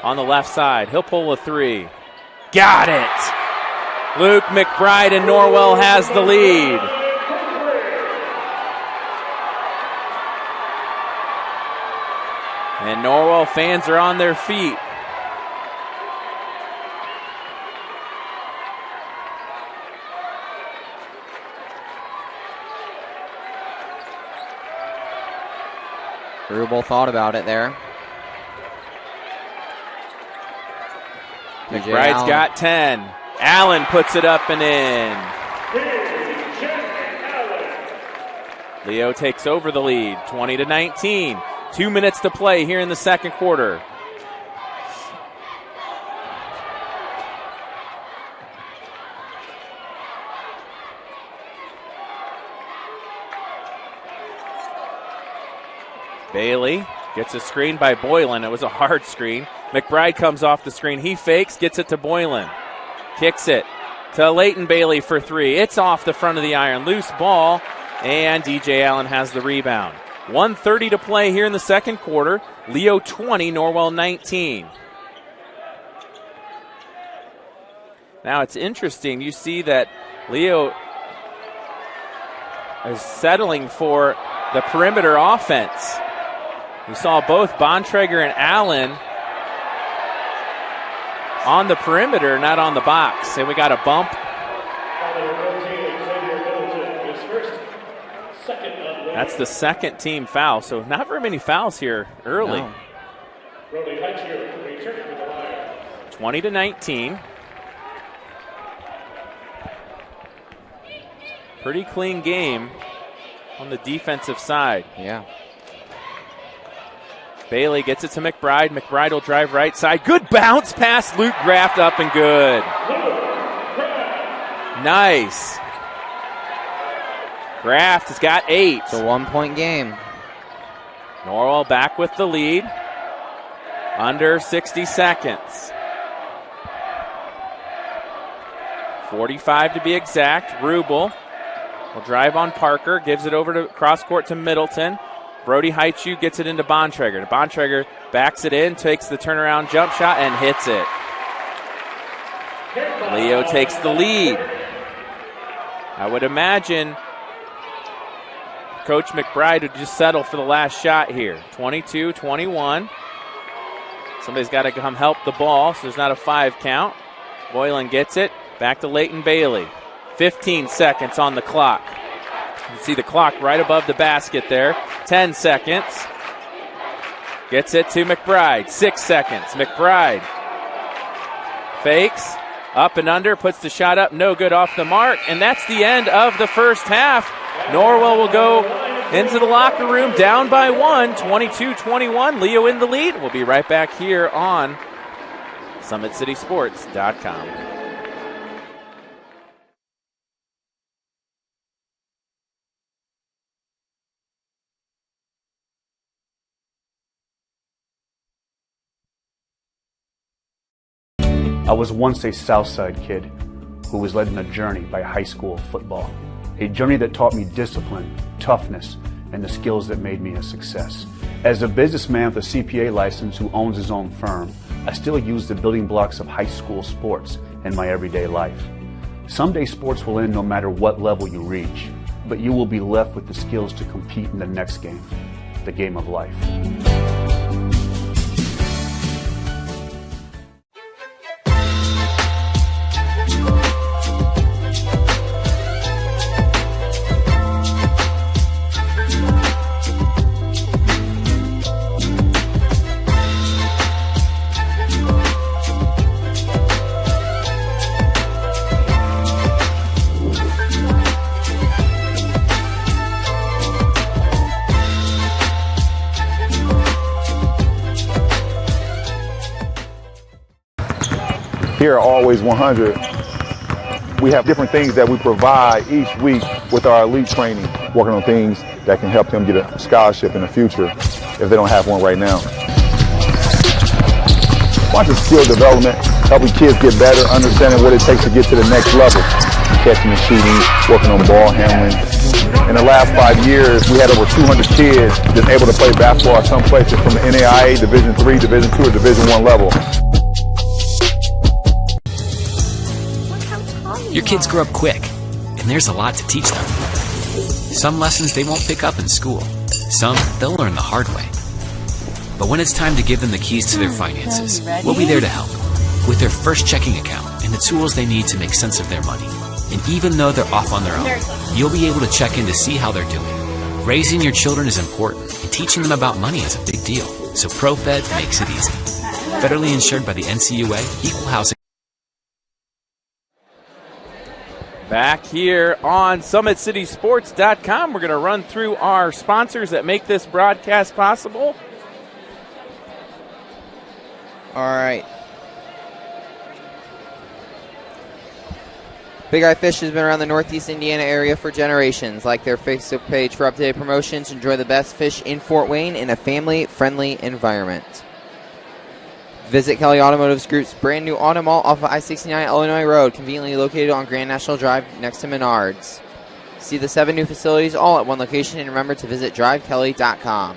Speaker 10: on the left side. He'll pull a 3. Got it! Luke McBride, and Norwell has the lead. And Norwell fans are on their feet.
Speaker 11: Rubel thought about it there.
Speaker 10: McBride's got 10. Allen puts it up and in. Leo takes over the lead, 20-19. 2 minutes to play here in the second quarter. Bailey gets a screen by Boylan. It was a hard screen. McBride comes off the screen. He fakes, gets it to Boylan. Kicks it to Leighton Bailey for three. It's off the front of the iron. Loose ball, and DJ Allen has the rebound. 1:30 to play here in the second quarter. Leo 20, Norwell 19. Now it's interesting. You see that Leo is settling for the perimeter offense. We saw both Bontrager and Allen on the perimeter, not on the box. And we got a bump. That's the second team foul, so not very many fouls here early. No. 20-19. Pretty clean game on the defensive side.
Speaker 11: Yeah.
Speaker 10: Bailey gets it to McBride. McBride will drive right side. Good bounce pass. Luke Graft up and good. Nice. Graft has got 8.
Speaker 11: It's a 1-point game.
Speaker 10: Norwell back with the lead. Under 60 seconds. 45 to be exact. Rubel will drive on Parker. Gives it over to cross court to Middleton. Brody Heichu gets it into Bontrager. Bontrager backs it in, takes the turnaround jump shot, and hits it. Leo takes the lead. I would imagine Coach McBride would just settle for the last shot here. 22-21. Somebody's got to come help the ball, so there's not a 5 count. Boylan gets it. Back to Leighton Bailey. 15 seconds on the clock. You can see the clock right above the basket there. 10 seconds. Gets it to McBride. 6 seconds. McBride fakes. Up and under. Puts the shot up. No good off the mark. And that's the end of the first half. Norwell will go into the locker room down by 1. 22-21. Leo in the lead. We'll be right back here on SummitCitySports.com.
Speaker 4: I was once a Southside kid who was led on a journey by high school football. A journey that taught me discipline, toughness, and the skills that made me a success. As a businessman with a CPA license who owns his own firm, I still use the building blocks of high school sports in my everyday life. Someday sports will end no matter what level you reach, but you will be left with the skills to compete in the next game, the game of life.
Speaker 7: Here at Always 100, we have different things that we provide each week with our elite training, working on things that can help them get a scholarship in the future if they don't have one right now. Watching skill development, helping kids get better, understanding what it takes to get to the next level, catching and shooting, working on ball handling. In the last 5 years, we had over 200 kids just able to play basketball at some places from the NAIA Division III, Division II, or Division I level.
Speaker 9: Your kids grow up quick, and there's a lot to teach them. Some lessons they won't pick up in school. Some they'll learn the hard way. But when it's time to give them the keys to their finances, we'll be there to help with their first checking account and the tools they need to make sense of their money. And even though they're off on their own, you'll be able to check in to see how they're doing. Raising your children is important, and teaching them about money is a big deal. So ProFed makes it easy. Federally insured by the NCUA, Equal Housing.
Speaker 10: Back here on SummitCitySports.com, we're going to run through our sponsors that make this broadcast possible.
Speaker 11: All right. Big Eye Fish has been around the Northeast Indiana area for generations. Like their Facebook page for updated promotions. Enjoy the best fish in Fort Wayne in a family-friendly environment. Visit Kelly Automotive Group's brand new auto mall off of I-69 Illinois Road, conveniently located on Grand National Drive next to Menards. See the 7 new facilities all at one location, and remember to visit drivekelly.com.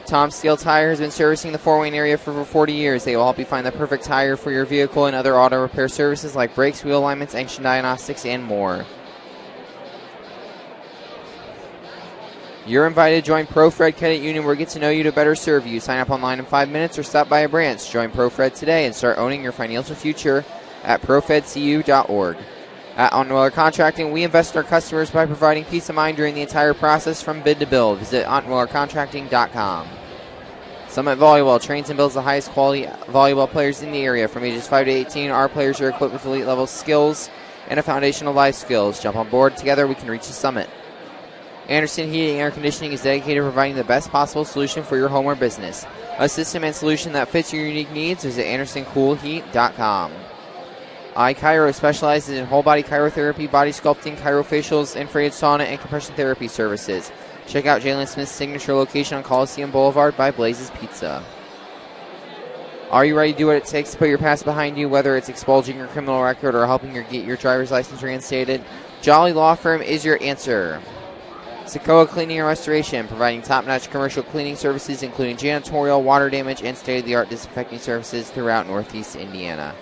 Speaker 11: Tom Steel Tire has been servicing the Fort Wayne area for over 40 years. They will help you find the perfect tire for your vehicle and other auto repair services like brakes, wheel alignments, engine diagnostics, and more. You're invited to join ProFred Credit Union, where we get to know you to better serve you. Sign up online in 5 minutes or stop by a branch. Join ProFred today and start owning your financial future at profedcu.org. At Ontweller Contracting, we invest in our customers by providing peace of mind during the entire process from bid to build. Visit OntwellerContracting.com. Summit Volleyball trains and builds the highest quality volleyball players in the area. From ages 5 to 18, our players are equipped with elite level skills and a foundation of life skills. Jump on board. Together we can reach the summit. Anderson Heating and Air Conditioning is dedicated to providing the best possible solution for your home or business. A system and solution that fits your unique needs. Visit AndersonCoolHeat.com. iChiro specializes in whole-body chirotherapy, body sculpting, chirofacials, infrared sauna, and compression therapy services. Check out Jalen Smith's signature location on Coliseum Boulevard by Blaze's Pizza. Are you ready to do what it takes to put your past behind you, whether it's expunging your criminal record or helping you get your driver's license reinstated? Jolly Law Firm is your answer. Sokoa Cleaning and Restoration, providing top-notch commercial cleaning services, including janitorial, water damage, and state-of-the-art disinfecting services throughout Northeast Indiana.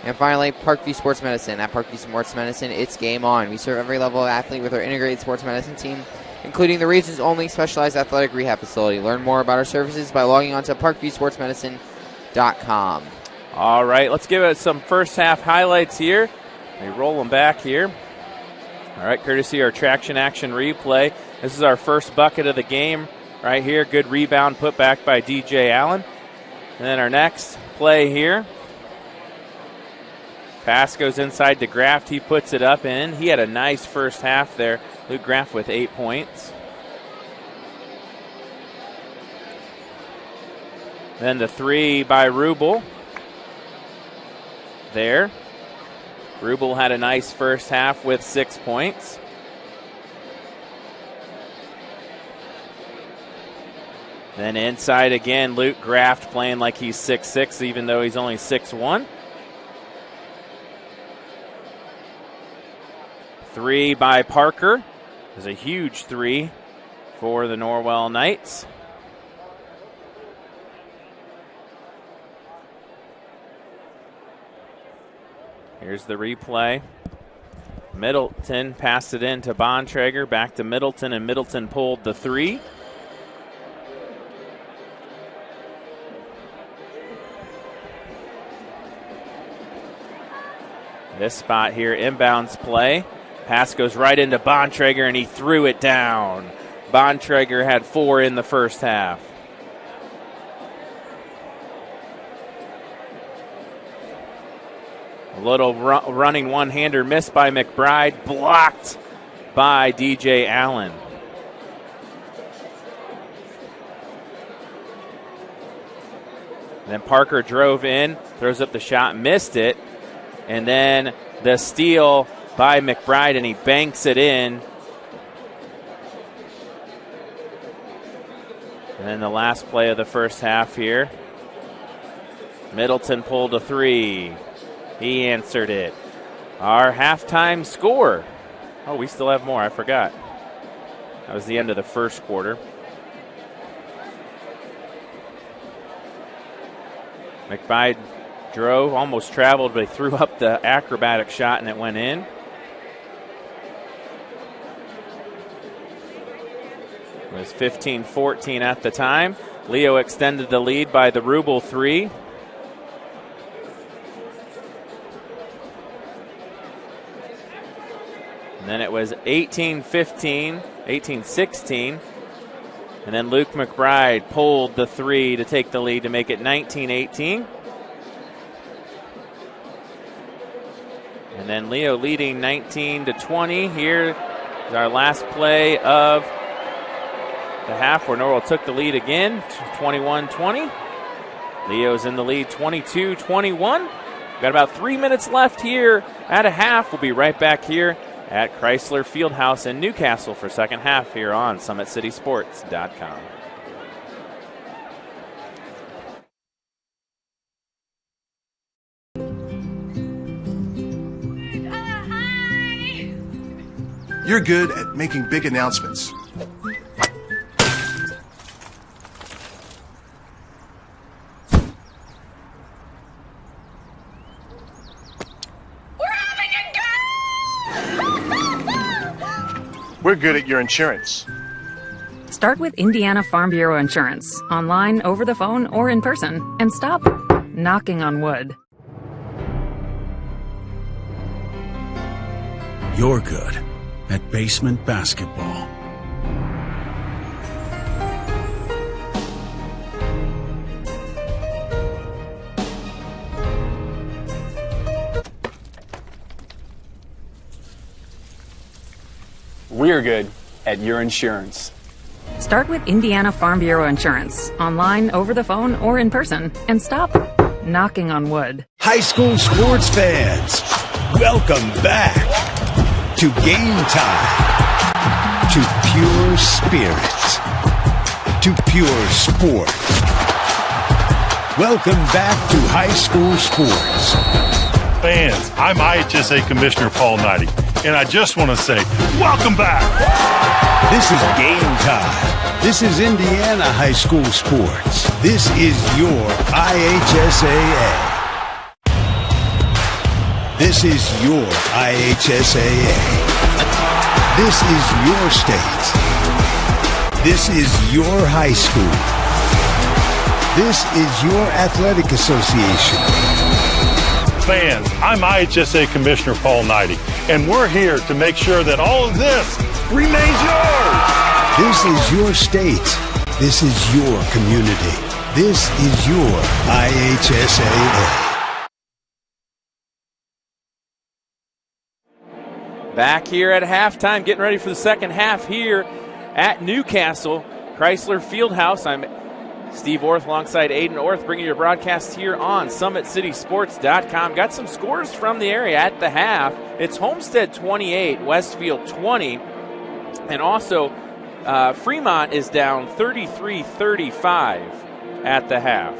Speaker 11: And finally, Parkview Sports Medicine. At Parkview Sports Medicine, it's game on. We serve every level of athlete with our integrated sports medicine team, including the region's only specialized athletic rehab facility. Learn more about our services by logging on to parkviewsportsmedicine.com.
Speaker 10: All right, let's give it some first-half highlights here. They roll them back here. All right, courtesy our traction action replay. This is our first bucket of the game right here. Good rebound put back by DJ Allen. And then our next play here. Pass goes inside to Graft. He puts it up in. He had a nice first half there. Luke Graft with 8 points. Then the 3 by Rubel. There. Rubel had a nice first half with 6 points. Then inside again, Luke Graft playing like he's 6'6", even though he's only 6'1". 3 by Parker. There's a huge 3 for the Norwell Knights. Here's the replay. Middleton passed it in to Bontrager. Back to Middleton, and Middleton pulled the 3. This spot here, inbounds play. Pass goes right into Bontrager, and he threw it down. Bontrager had 4 in the first half. A little running one-hander missed by McBride, blocked by DJ Allen. Then Parker drove in, throws up the shot, missed it. And then the steal by McBride, and he banks it in. And then the last play of the first half here. Middleton pulled a 3. He answered it. Our halftime score. Oh, we still have more. I forgot. That was the end of the first quarter. McBride drove, almost traveled, but he threw up the acrobatic shot and it went in. It was 15-14 at the time. Leo extended the lead by the Rubel 3. And then it was 18-15, 18-16. And then Luke McBride pulled the 3 to take the lead to make it 19-18. And then Leo leading 19-20. Here is our last play of the half where Norwell took the lead again, 21-20. Leo's in the lead 22-21. Got about 3 minutes left here at a half. We'll be right back here at Chrysler Fieldhouse in Newcastle for second half here on SummitCitySports.com.
Speaker 13: You're good at making big announcements. We're good at your insurance.
Speaker 14: Start with Indiana Farm Bureau Insurance, online, over the phone, or in person, and stop knocking on wood.
Speaker 15: You're good at basement basketball.
Speaker 4: We're good at your insurance.
Speaker 14: Start with Indiana Farm Bureau Insurance, online, over the phone, or in person, and stop knocking on wood.
Speaker 15: High school sports fans, welcome back to Game Time, to pure spirit, to pure sport. Welcome back to high school sports.
Speaker 16: Fans, I'm IHSA Commissioner Paul Knighty, and I just want to say, welcome back!
Speaker 15: This is Game Time. This is Indiana high school sports. This is your IHSAA. This is your IHSAA. This is your state. This is your high school. This is your athletic association.
Speaker 16: Fans, I'm IHSA Commissioner Paul Knighty, and we're here to make sure that all of this remains yours.
Speaker 15: This is your state. This is your community. This is your IHSAA.
Speaker 10: Back here at halftime, getting ready for the second half here at Newcastle, Chrysler Fieldhouse. I'm Steve Orth alongside Aiden Orth, bringing your broadcast here on SummitCitySports.com. Got some scores from the area at the half. It's Homestead 28, Westfield 20, and also Fremont is down 33-35 at the half.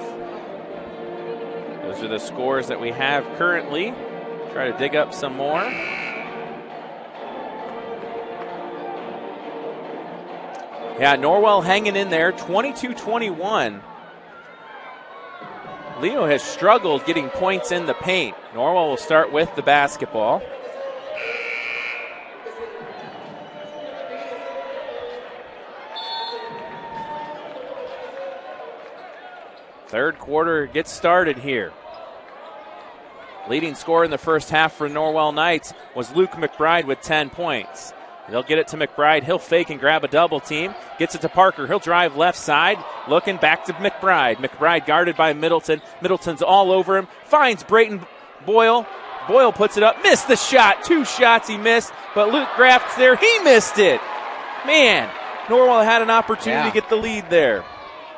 Speaker 10: Those are the scores that we have currently. Try to dig up some more. Yeah, Norwell hanging in there, 22-21. Leo has struggled getting points in the paint. Norwell will start with the basketball. Third quarter gets started here. Leading scorer in the first half for Norwell Knights was Luke McBride with 10 points. They'll get it to McBride. He'll fake and grab a double team. Gets it to Parker. He'll drive left side. Looking back to McBride. McBride guarded by Middleton. Middleton's all over him. Finds Brayton Boyle. Boyle puts it up. Missed the shot. 2 shots he missed. But Luke Graft's there. He missed it. Man, Norwell had an opportunity to get the lead there.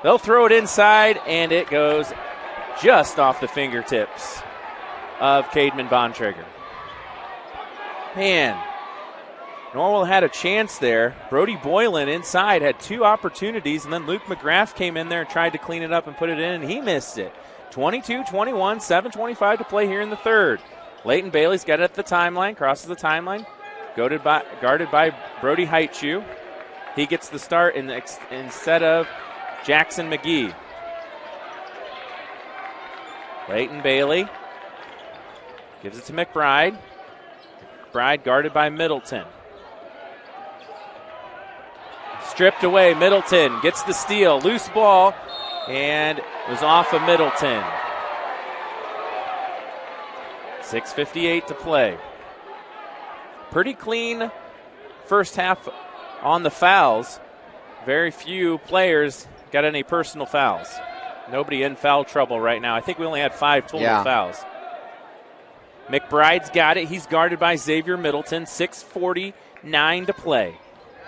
Speaker 10: They'll throw it inside, and it goes just off the fingertips of Cademan Bontrager. Man, Norwell had a chance there. Brody Boylan inside had 2 opportunities, and then Luke McGrath came in there and tried to clean it up and put it in, and he missed it. 22-21, 7:25 to play here in the third. Leighton Bailey's got it at the timeline, crosses the timeline, guarded by Brody Heitchu. He gets the start instead of Jackson McGee. Leighton Bailey gives it to McBride. McBride guarded by Middleton. Stripped away, Middleton gets the steal. Loose ball, and it was off of Middleton. 6:58 to play. Pretty clean first half on the fouls. Very few players got any personal fouls. Nobody in foul trouble right now. I think we only had 5 total fouls. McBride's got it. He's guarded by Xavier Middleton. 6:49 to play.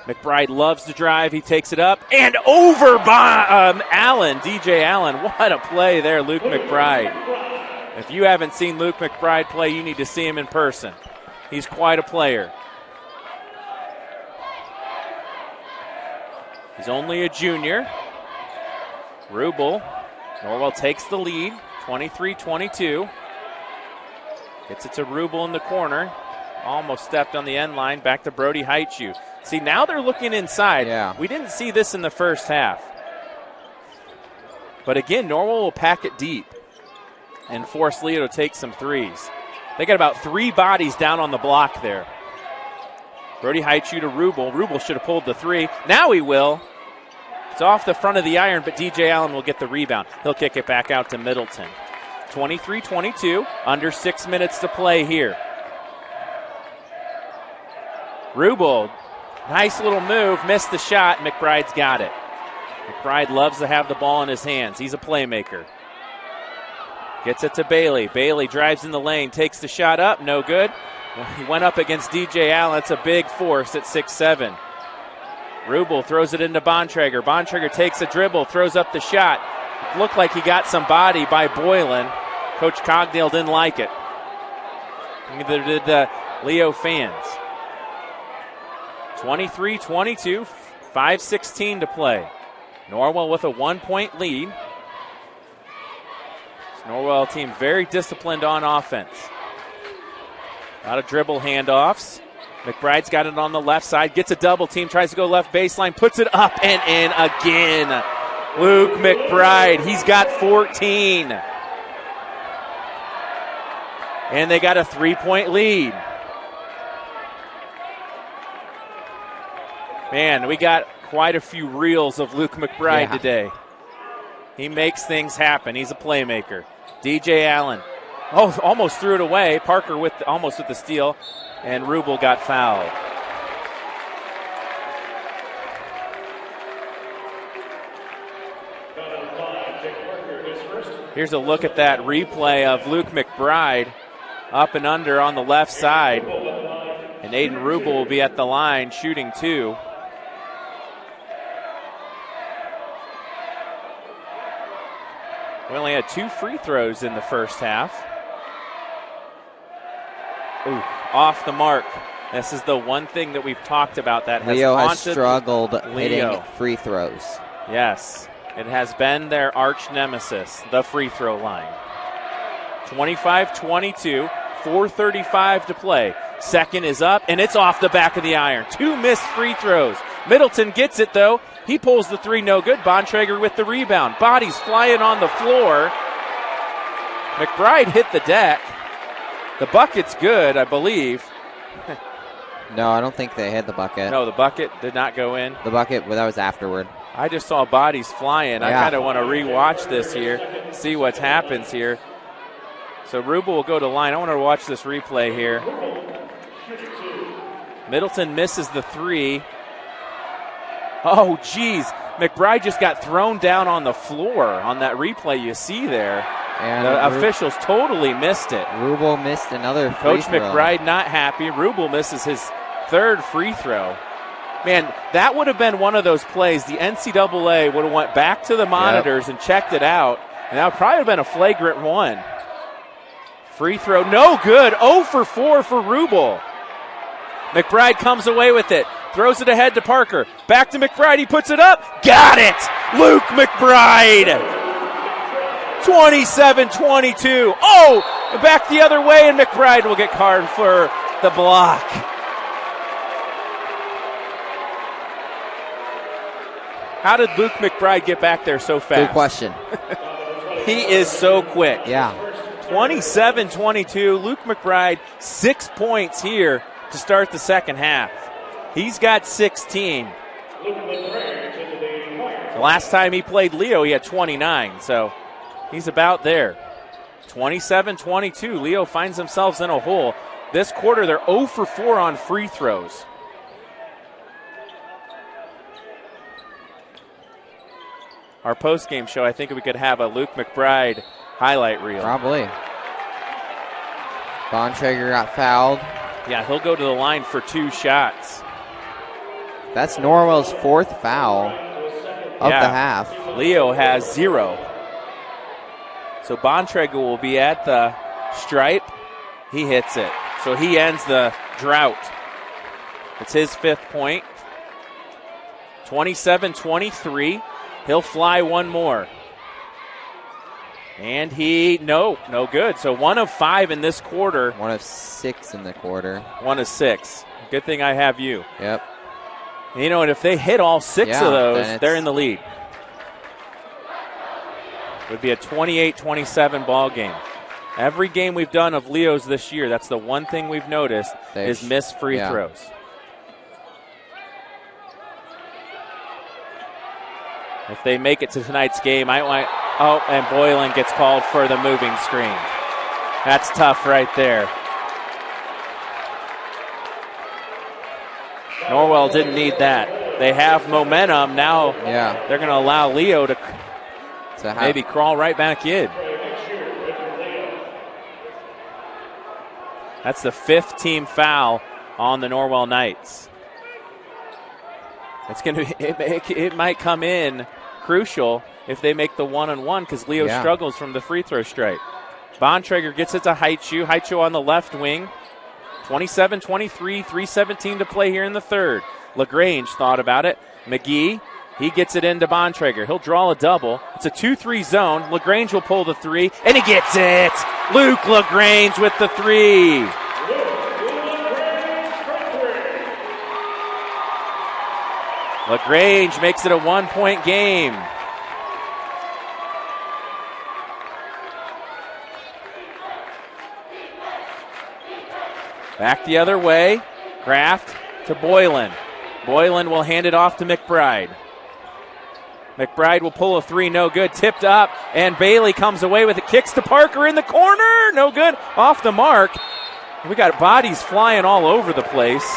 Speaker 10: McBride loves to drive. He takes it up and over by Allen, DJ Allen. What a play there, Luke McBride. If you haven't seen Luke McBride play, you need to see him in person. He's quite a player. He's only a junior. Rubel. Norwell takes the lead, 23-22. Gets it to Rubel in the corner. Almost stepped on the end line. Back to Brody Haichu. See, now they're looking inside.
Speaker 11: Yeah.
Speaker 10: We didn't see this in the first half. But again, Norwell will pack it deep and force Leo to take some threes. They got about 3 bodies down on the block there. Brody Haichu to Rubel. Rubel should have pulled the 3. Now he will. It's off the front of the iron, but DJ Allen will get the rebound. He'll kick it back out to Middleton. 23-22, under 6 minutes to play here. Rubel, nice little move, missed the shot. McBride's got it. McBride loves to have the ball in his hands. He's a playmaker. Gets it to Bailey. Bailey drives in the lane, takes the shot up, no good. He went up against DJ Allen. It's a big force at 6'7". Rubel throws it into Bontrager. Bontrager takes a dribble, throws up the shot. Looked like he got some body by Boylan. Coach Cogdale didn't like it. Neither did the Leo fans. 23-22, 5:16 to play. Norwell with a 1-point lead. This Norwell team very disciplined on offense. A lot of dribble handoffs. McBride's got it on the left side, gets a double team, tries to go left baseline, puts it up and in again. Luke McBride, he's got 14. And they got a 3-point lead. Man, we got quite a few reels of Luke McBride today. He makes things happen. He's a playmaker. DJ Allen. Oh, almost threw it away. Parker almost with the steal, and Rubel got fouled. Here's a look at that replay of Luke McBride up and under on the left side. And Aiden Rubel will be at the line shooting 2. We only had 2 free throws in the first half. Ooh, off the mark. This is the one thing that we've talked about that has
Speaker 11: Leo has
Speaker 10: haunted
Speaker 11: struggled
Speaker 10: Leo.
Speaker 11: hitting free throws.
Speaker 10: Yes, it has been their arch nemesis, the free throw line. 25-22, 4:35 to play. Second is up, and it's off the back of the iron. 2 missed free throws. Middleton gets it, though. He pulls the 3, no good. Bontrager with the rebound. Bodies flying on the floor. McBride hit the deck. The bucket's good, I believe.
Speaker 11: No, I don't think they hit the bucket.
Speaker 10: No, the bucket did not go in.
Speaker 11: The bucket, well, that was afterward.
Speaker 10: I just saw bodies flying. I kind of want to rewatch this here, see what happens here. So Rubel will go to line. I want to watch this replay here. Middleton misses the 3. Oh, geez. McBride just got thrown down on the floor on that replay you see there. And the officials totally missed it.
Speaker 11: Rubel missed another free
Speaker 10: Coach
Speaker 11: throw.
Speaker 10: McBride not happy. Rubel misses his 3rd free throw. Man, that would have been one of those plays. The NCAA would have went back to the monitors and checked it out. And that would probably have been a flagrant 1. Free throw, no good. 0 for 4 for Rubel. McBride comes away with it. Throws it ahead to Parker. Back to McBride. He puts it up. Got it! Luke McBride! 27-22. Oh! Back the other way, and McBride will get carded for the block. How did Luke McBride get back there so fast?
Speaker 11: Good question.
Speaker 10: He is so quick.
Speaker 11: Yeah.
Speaker 10: 27-22. Luke McBride, 6 points here to start the second half. He's got 16. The last time he played Leo, he had 29, so he's about there. 27-22. Leo finds themselves in a hole. This quarter, they're 0 for 4 on free throws. Our post-game show, I think we could have a Luke McBride highlight reel.
Speaker 11: Probably. Bontrager got fouled.
Speaker 10: Yeah, he'll go to the line for 2 shots.
Speaker 11: That's Norwell's 4th foul of the half.
Speaker 10: Leo has 0. So Bontrager will be at the stripe. He hits it. So he ends the drought. It's his 5th point. 27-23. He'll fly one more. And no good. So 1 of 5 in this quarter.
Speaker 11: 1 of 6 in the quarter.
Speaker 10: 1 of 6. Good thing I have you.
Speaker 11: Yep.
Speaker 10: And if they hit all 6 of those, they're in the lead. It would be a 28-27 ball game. Every game we've done of Leo's this year, that's the one thing we've noticed is missed free throws. If they make it to tonight's game, and Boylan gets called for the moving screen. That's tough right there. Norwell didn't need that. They have momentum now.
Speaker 11: Yeah.
Speaker 10: They're going to allow Leo to maybe crawl right back in. That's the 5th team foul on the Norwell Knights. It might come in crucial if they make the 1-on-1 because Leo struggles from the free throw stripe. Bontrager gets it to Haichu. Haichu on the left wing. 27-23, 3:17 to play here in the third. LaGrange thought about it. McGee, he gets it into Bontrager. He'll draw a double. It's a 2-3 zone. LaGrange will pull the 3, and he gets it. Luke LaGrange with the 3. LaGrange makes it a 1-point game. Back the other way. Kraft to Boylan. Boylan will hand it off to McBride. McBride will pull a 3, no good. Tipped up, and Bailey comes away with it. Kicks to Parker in the corner. No good. Off the mark. We got bodies flying all over the place.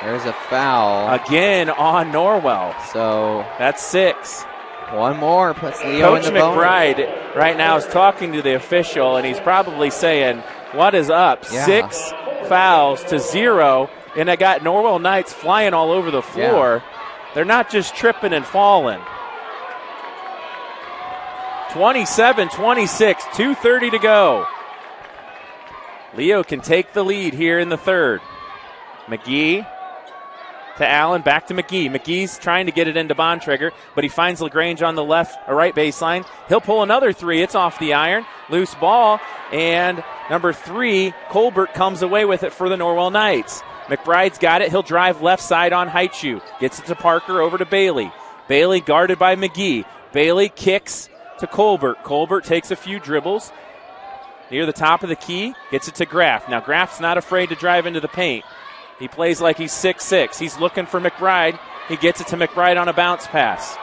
Speaker 11: There's a foul.
Speaker 10: Again on Norwell.
Speaker 11: So
Speaker 10: that's 6.
Speaker 11: One more puts Leo
Speaker 10: Coach
Speaker 11: in the
Speaker 10: McBride right now is talking to the official, and he's probably saying, what is up?
Speaker 11: Yeah.
Speaker 10: 6 fouls to 0, and I got Norwell Knights flying all over the floor. Yeah. They're not just tripping and falling. 27-26, 2:30 to go. Leo can take the lead here in the third. McGee to Allen, back to McGee. McGee's trying to get it into Bontrager, but he finds LaGrange on the left or right baseline. He'll pull another 3. It's off the iron. Loose ball, and number 3, Colbert comes away with it for the Norwell Knights. McBride's got it. He'll drive left side on Haichu. Gets it to Parker, over to Bailey. Bailey guarded by McGee. Bailey kicks to Colbert. Colbert takes a few dribbles near the top of the key. Gets it to Graff. Now Graff's not afraid to drive into the paint. He plays like he's 6'6". He's looking for McBride. He gets it to McBride on a bounce pass.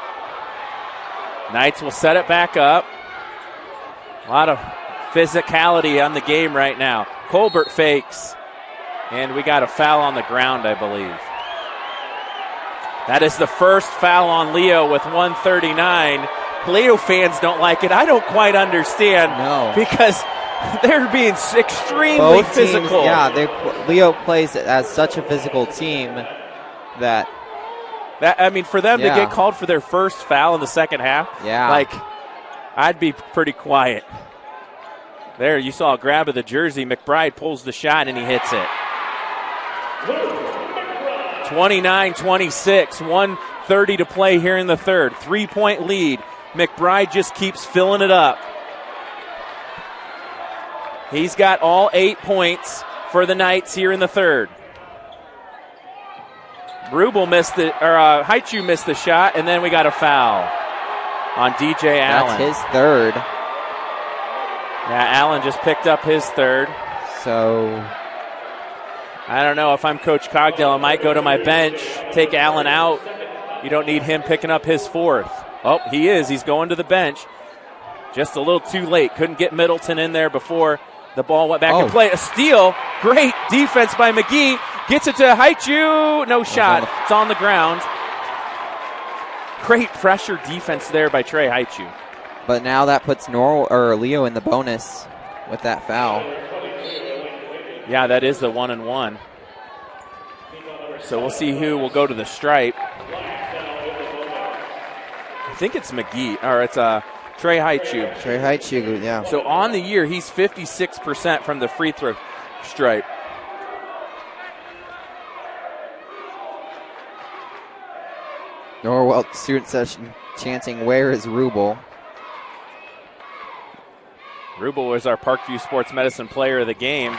Speaker 10: Knights will set it back up. A lot of physicality on the game right now. Colbert fakes. And we got a foul on the ground, I believe. That is the first foul on Leo with 1:39. Leo fans don't like it. I don't quite understand.
Speaker 11: No.
Speaker 10: Because they're being extremely
Speaker 11: both
Speaker 10: physical.
Speaker 11: Teams, Leo plays as such a physical team that
Speaker 10: for them to get called for their first foul in the second half, I'd be pretty quiet. There, you saw a grab of the jersey. McBride pulls the shot, and he hits it. 29-26, 1:30 to play here in the third. 3-point lead. McBride just keeps filling it up. He's got all 8 points for the Knights here in the third. Haichu missed the shot, and then we got a foul on DJ Allen.
Speaker 11: That's his third.
Speaker 10: Yeah, Allen just picked up his third.
Speaker 11: So
Speaker 10: I don't know if I'm Coach Cogdell. I might go to my bench, take Allen out. You don't need him picking up his 4th. Oh, he is. He's going to the bench. Just a little too late. Couldn't get Middleton in there before the ball went back in play. A steal. Great defense by McGee. Gets it to Haichu. No shot. It's on the ground. Great pressure defense there by Trey Haichu.
Speaker 11: But now that puts Leo in the bonus. with that foul.
Speaker 10: Yeah, that is the 1-and-1. So we'll see who will go to the stripe. I think it's McGee, or it's Trey Haichu.
Speaker 11: Trey Haichu, yeah.
Speaker 10: So on the year, he's 56% from the free throw stripe.
Speaker 11: Norwell student session chanting, "Where is Rubel?"
Speaker 10: Rubel was our Parkview Sports Medicine player of the game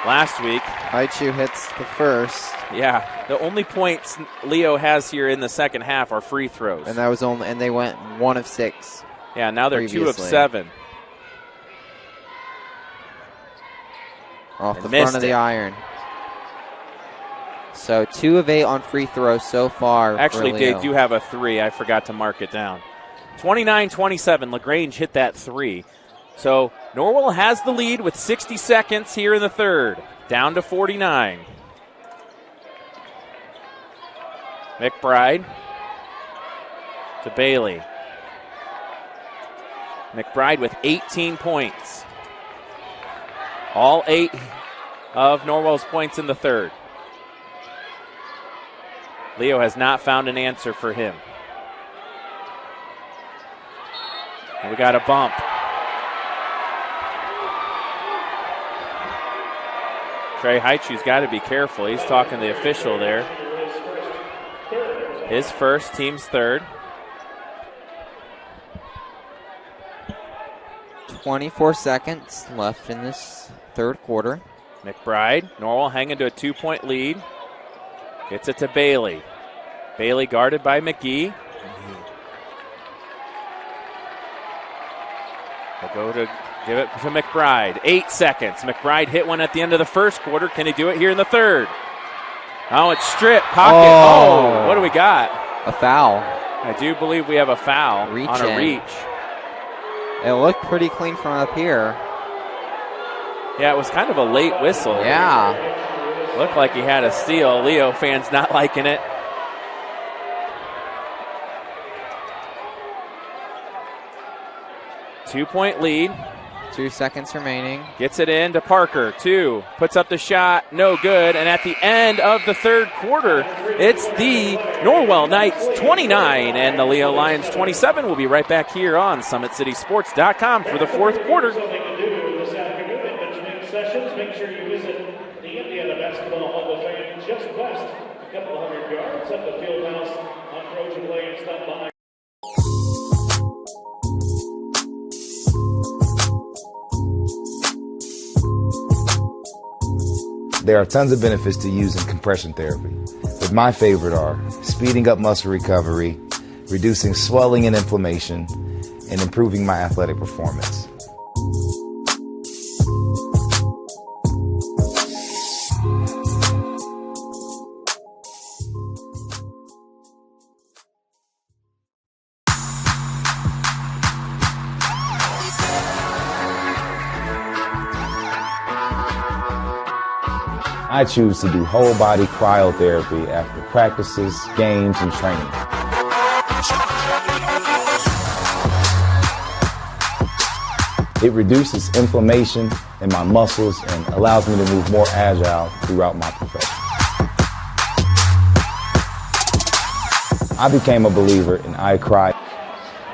Speaker 10: last week.
Speaker 11: Haichu hits the first.
Speaker 10: Yeah, the only points Leo has here in the second half are free throws.
Speaker 11: And that was and they went 1 of 6.
Speaker 10: Yeah, now they're
Speaker 11: previously.
Speaker 10: 2 of 7.
Speaker 11: Off the front of the iron. So 2 of 8 on free throws so far.
Speaker 10: Actually, they do have a 3. I forgot to mark it down. 29-27. LaGrange hit that 3. So Norwell has the lead with 60 seconds here in the third. Down to 49. McBride to Bailey. McBride with 18 points. All 8 of Norwell's points in the third. Leo has not found an answer for him. And we got a bump. Trey Haichu's got to be careful. He's talking to the official there. His first, team's third.
Speaker 11: 24 seconds left in this third quarter.
Speaker 10: McBride, Norwell hanging to a 2-point lead. Gets it to Bailey. Bailey guarded by McGee. They'll go to give it to McBride. 8 seconds. McBride hit one at the end of the first quarter. Can he do it here in the third? Oh, it's stripped. Pocket. Oh, what do we got?
Speaker 11: A foul.
Speaker 10: I do believe we have a foul on a reach.
Speaker 11: It looked pretty clean from up here.
Speaker 10: Yeah, it was kind of a late whistle.
Speaker 11: Yeah.
Speaker 10: Looked like he had a steal. Leo fans not liking it. Two-point lead.
Speaker 11: 2 seconds remaining.
Speaker 10: Gets it in to Parker. 2. Puts up the shot. No good. And at the end of the third quarter, it's the Norwell Knights 29 and the Leo Lions 27. We'll be right back here on SummitCitySports.com for the fourth quarter.
Speaker 12: Something to do this afternoon in between sessions. Make sure you visit the Indiana Basketball Hall of Fame just west, a couple of hundred yards up the field house on Trojan Lane. Stop by.
Speaker 8: There are tons of benefits to using compression therapy, but my favorite are speeding up muscle recovery, reducing swelling and inflammation, and improving my athletic performance. I choose to do whole body cryotherapy after practices, games, and training. It reduces inflammation in my muscles and allows me to move more agile throughout my profession. I became a believer and I cried.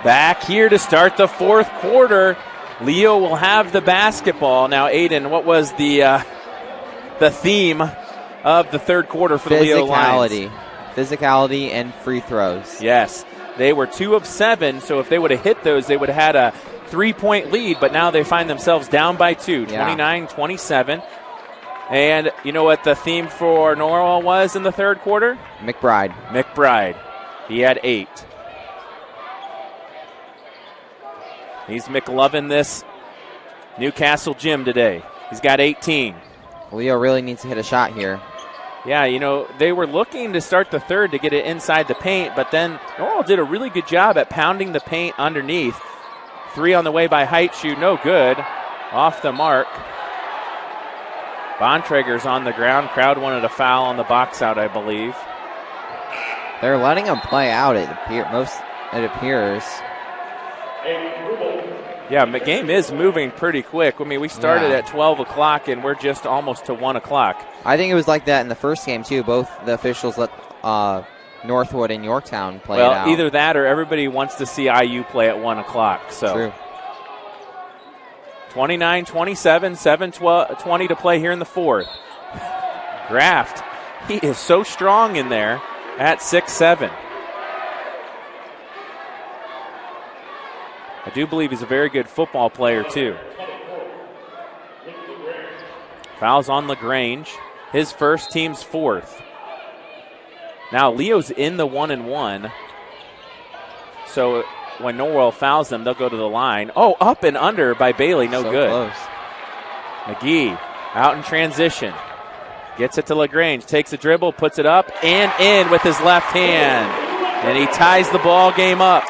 Speaker 10: Back here to start the fourth quarter. Leo will have the basketball. Now, Aiden, what was the theme of the third quarter for the Leo Lions?
Speaker 11: Physicality and free throws.
Speaker 10: Yes. They were 2 of 7, so if they would have hit those, they would have had a 3-point lead, but now they find themselves down by 2, 29-27. And you know what the theme for Norwell was in the third quarter?
Speaker 11: McBride.
Speaker 10: He had 8. He's McLovin this Newcastle gym today. He's got 18.
Speaker 11: Leo really needs to hit a shot here.
Speaker 10: Yeah, you know, they were looking to start the third to get it inside the paint, but then Norwell did a really good job at pounding the paint underneath. 3 on the way by Haichu, no good. Off the mark. Bontrager's on the ground. Crowd wanted a foul on the box out, I believe.
Speaker 11: They're letting him play out, it appears.
Speaker 10: Yeah, the game is moving pretty quick. I mean, we started at 12 o'clock, and we're just almost to 1 o'clock.
Speaker 11: I think it was like that in the first game, too. Both the officials let Northwood and Yorktown play it out.
Speaker 10: Well, either that or everybody wants to see IU play at 1 o'clock. So.
Speaker 11: True.
Speaker 10: 29-27, 7-20 to play here in the fourth. Graft, he is so strong in there at 6'7". I do believe he's a very good football player, too. Fouls on LaGrange. His first, team's fourth. Now, Leo's in the 1-1. So when Norwell fouls them, they'll go to the line. Oh, up and under by Bailey. No good.
Speaker 11: Close.
Speaker 10: McGee out in transition. Gets it to LaGrange. Takes a dribble, puts it up and in with his left hand. And he ties the ball game up.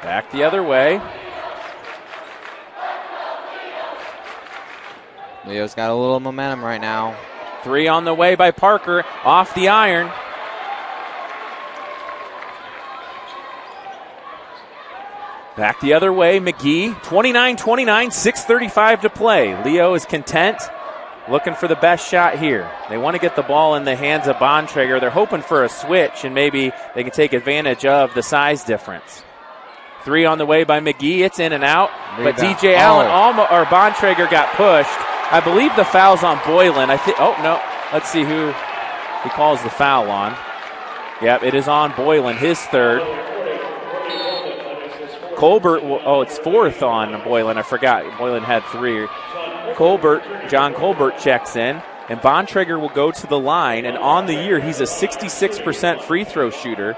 Speaker 10: Back the other way.
Speaker 11: Leo's got a little momentum right now.
Speaker 10: 3 on the way by Parker. Off the iron. Back the other way, McGee. 29-29, 6:35 to play. Leo is content, looking for the best shot here. They want to get the ball in the hands of Bontrager. They're hoping for a switch, and maybe they can take advantage of the size difference. 3 on the way by McGee. It's in and out. But DJ Allen or Bontrager got pushed. I believe the foul's on Boylan. Oh, no. Let's see who he calls the foul on. Yep, it is on Boylan, his third. Colbert, it's fourth on Boylan. I forgot. Boylan had 3. John Colbert checks in, and Bontrager will go to the line. And on the year, he's a 66% free throw shooter.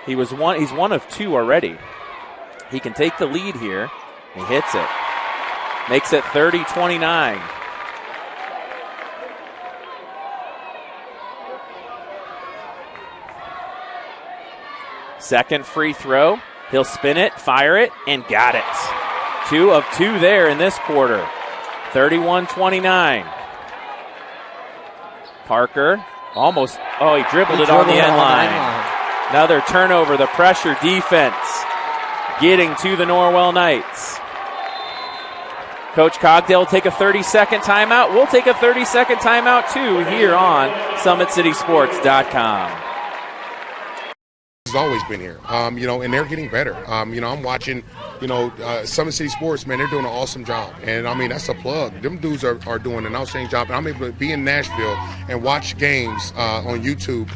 Speaker 10: He's one of 2 already. He can take the lead here. He hits it. Makes it 30-29. Second free throw. He'll spin it, fire it, and got it. 2 of 2 there in this quarter. 31-29. Parker almost, he dribbled it on the end line. Another turnover, the pressure defense getting to the Norwell Knights. Coach Cogdale will take a 30-second timeout. We'll take a 30-second timeout too here on SummitCitySports.com.
Speaker 17: Has always been here, and they're getting better. I'm watching, Summit City Sports, man, they're doing an awesome job. And, that's a plug. Them dudes are doing an outstanding job. And I'm able to be in Nashville and watch games on YouTube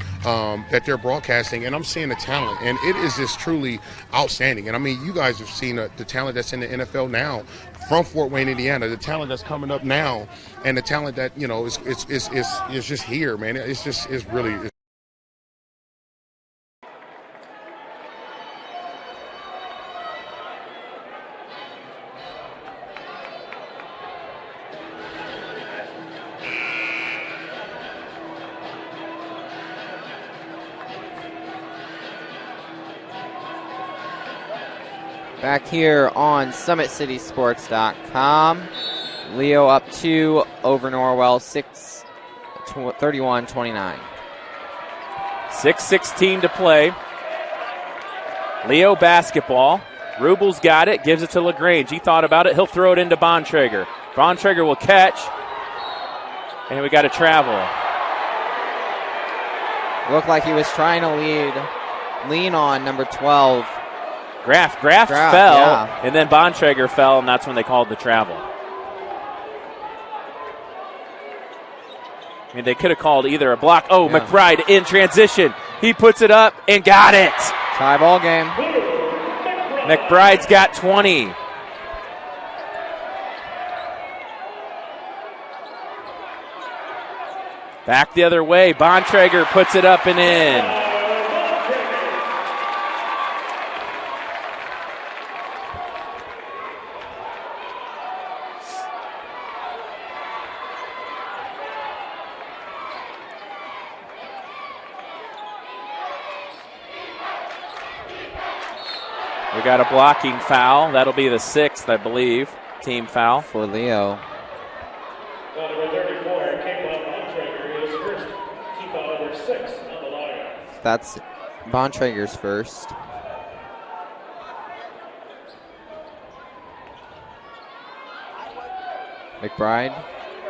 Speaker 17: that they're broadcasting, and I'm seeing the talent. And it is just truly outstanding. And, you guys have seen the talent that's in the NFL now from Fort Wayne, Indiana, the talent that's coming up now, and the talent that, is just here, man. It's really –
Speaker 11: Back here on SummitCitySports.com. Leo up 2 over Norwell, 31-29.
Speaker 10: 6:16 to play. Leo basketball. Rubel's got it, gives it to LaGrange. He thought about it. He'll throw it into Bontrager. Bontrager will catch. And we got a travel.
Speaker 11: Looked like he was trying to lean on number 12.
Speaker 10: Graff fell, and then Bontrager fell, and that's when they called the travel. They could have called either a block. McBride in transition. He puts it up and got it.
Speaker 11: Tie ball game.
Speaker 10: McBride's got 20. Back the other way. Bontrager puts it up and in. We got a blocking foul. That'll be the 6th, I believe, team foul.
Speaker 11: For Leo. Bontrager's first. McBride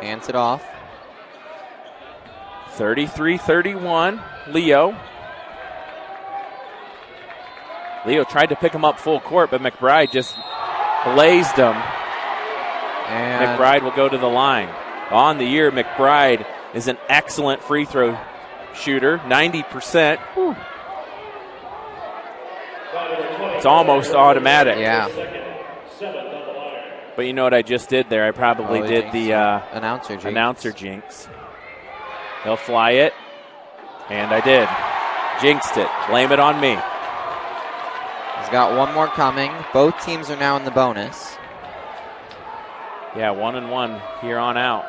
Speaker 11: hands it off.
Speaker 10: 33-31, Leo. Leo tried to pick him up full court, but McBride just blazed him. And McBride will go to the line. On the year, McBride is an excellent free throw shooter, 90%. Whew. It's almost automatic.
Speaker 11: Yeah.
Speaker 10: But you know what I just did there? I probably did the
Speaker 11: announcer
Speaker 10: jinx. He'll fly it, and I did. Jinxed it. Blame it on me.
Speaker 11: He's got one more coming. Both teams are now in the bonus.
Speaker 10: Yeah, 1-1 here on out.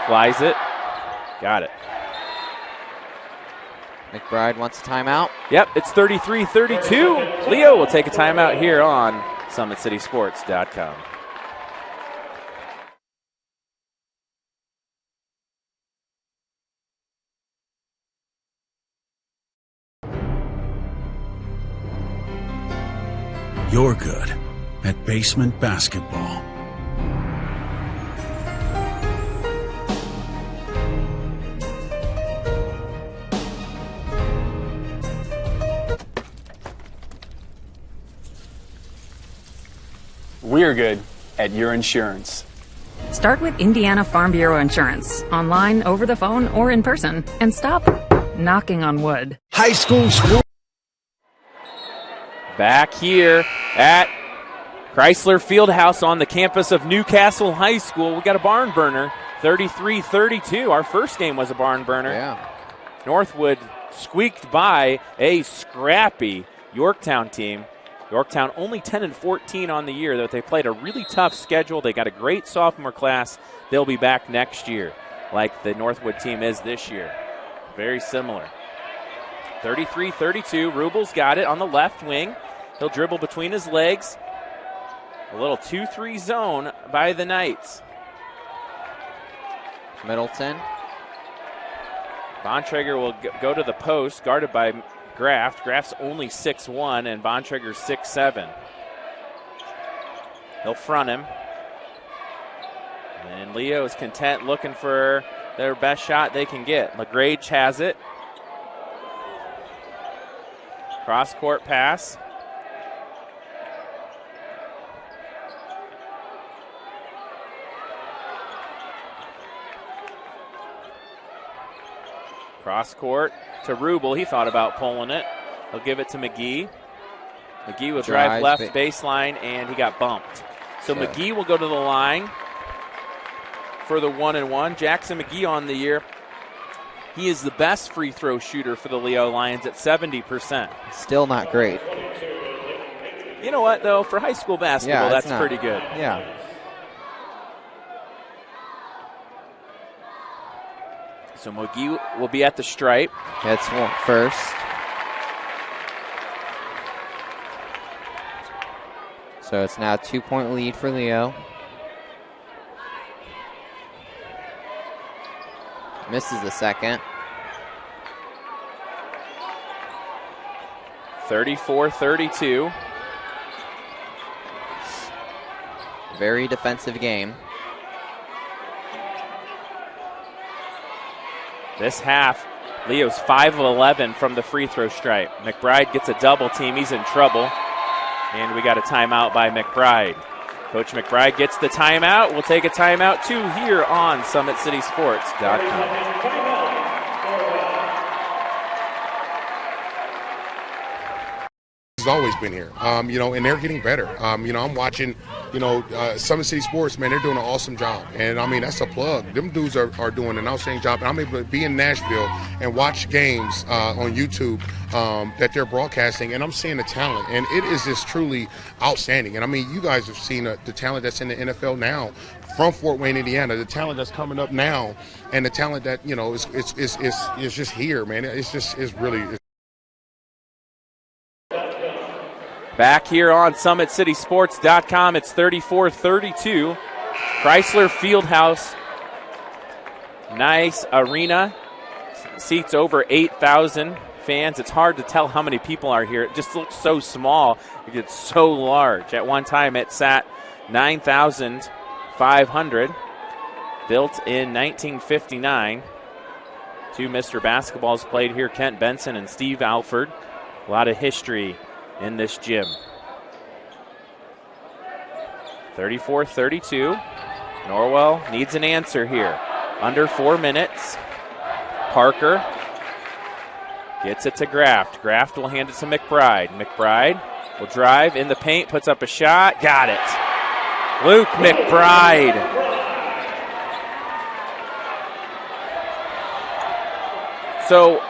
Speaker 10: Flies it. Got it.
Speaker 11: McBride wants a timeout.
Speaker 10: Yep, it's 33-32. Leo will take a timeout here on SummitCitySports.com.
Speaker 15: You're good at basement basketball.
Speaker 18: We're good at your insurance.
Speaker 14: Start with Indiana Farm Bureau Insurance, online, over the phone, or in person, and stop knocking on wood.
Speaker 15: High school sports.
Speaker 10: Back here at Chrysler Fieldhouse on the campus of Newcastle High School, we got a barn burner, 33-32. Our first game was a barn burner.
Speaker 11: Yeah.
Speaker 10: Northwood squeaked by a scrappy Yorktown team. Yorktown only 10-14 on the year, though they played a really tough schedule. They got a great sophomore class. They'll be back next year, like the Northwood team is this year. Very similar. 33-32. Rubel's got it on the left wing. He'll dribble between his legs. A little 2-3 zone by the Knights.
Speaker 11: Middleton.
Speaker 10: Bontrager will go to the post, guarded by Graft. Graft's only 6'1", and Bontrager's 6'7". He'll front him. And Leo is content looking for their best shot they can get. LaGrange has it. Cross-court pass. Cross-court to Rubel. He thought about pulling it. He'll give it to McGee. McGee will drive left baseline, and he got bumped. So McGee will go to the line for the 1-1. Jackson McGee on the year. He is the best free throw shooter for the Leo Lions at 70%.
Speaker 11: Still not great.
Speaker 10: You know what, though? For high school basketball, that's pretty good.
Speaker 11: Yeah.
Speaker 10: So McGee will be at the stripe.
Speaker 11: That's first. So it's now a 2-point lead for Leo. Misses the second.
Speaker 10: 34-32.
Speaker 11: Very defensive game.
Speaker 10: This half, Leo's 5 of 11 from the free throw stripe. McBride gets a double team. He's in trouble. And we got a timeout by McBride. Coach McBride gets the timeout. We'll take a timeout, too, here on SummitCitySports.com.
Speaker 17: Has always been here, and they're getting better. I'm watching, Summit City Sports, man, they're doing an awesome job. And, that's a plug. Them dudes are doing an outstanding job. And I'm able to be in Nashville and watch games on YouTube that they're broadcasting, and I'm seeing the talent. And it is just truly outstanding. And, you guys have seen the talent that's in the NFL now from Fort Wayne, Indiana, the talent that's coming up now, and the talent that, is just here, man. It's really
Speaker 10: Back here on SummitCitySports.com, it's 34-32. Chrysler Fieldhouse. Nice arena. seats over 8,000 fans. It's hard to tell how many people are here. It just looks so small. It gets so large. At one time, it sat 9,500. Built in 1959. Two Mr. Basketballs played here, Kent Benson and Steve Alford. A lot of history in this gym. 34-32. Norwell needs an answer here. Under 4 minutes. Parker gets it to Graft. Graft will hand it to McBride. McBride will drive in the paint, puts up a shot. Got it. Luke McBride. So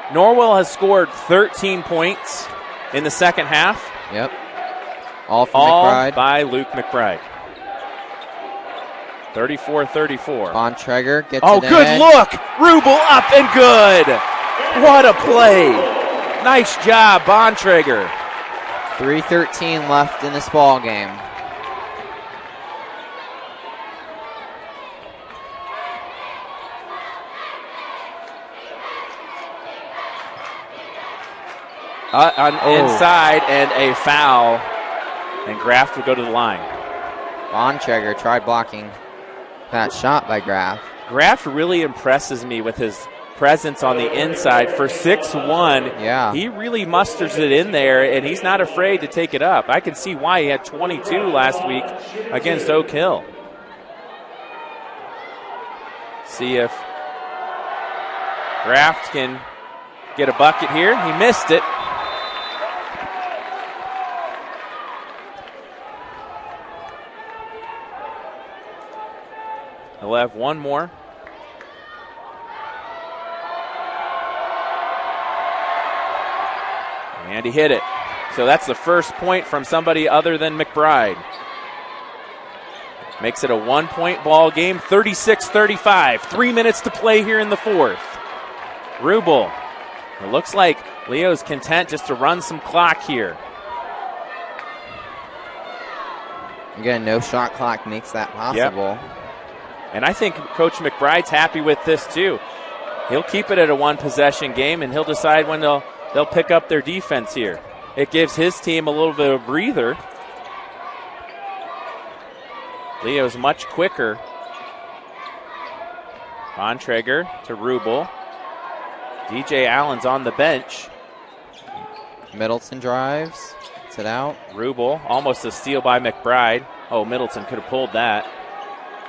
Speaker 10: Norwell has scored 13 points in the second half.
Speaker 11: Yep. All from McBride.
Speaker 10: By Luke McBride. 34-34.
Speaker 11: Bontrager gets
Speaker 10: Oh,
Speaker 11: it
Speaker 10: good
Speaker 11: in.
Speaker 10: look. Rubel up and good. What a play. Nice job, Bontrager.
Speaker 11: 3:13 left in this ball game.
Speaker 10: Inside and a foul. And Graft will go to the line.
Speaker 11: Bontrager tried blocking that shot by Graft.
Speaker 10: Graft really impresses me with his presence on the inside. For 6'1", he really musters it in there, and he's not afraid to take it up. I can see why he had 22 last week against Oak Hill. See if Graft can get a bucket here. He missed it. He'll have one more. And he hit it. So that's the first point from somebody other than McBride. Makes it a 1-point ball game, 36-35. 3 minutes to play here in the fourth. Rubel. It looks like Leo's content just to run some clock here.
Speaker 11: Again, no shot clock makes that possible.
Speaker 10: Yep. And I think Coach McBride's happy with this too. He'll keep it at a one-possession game, and he'll decide when they'll pick up their defense here. It gives his team a little bit of a breather. Leo's much quicker. Bontrager to Rubel. DJ Allen's on the bench.
Speaker 11: Middleton drives. Gets it out.
Speaker 10: Rubel, almost a steal by McBride. Oh, Middleton could have pulled that.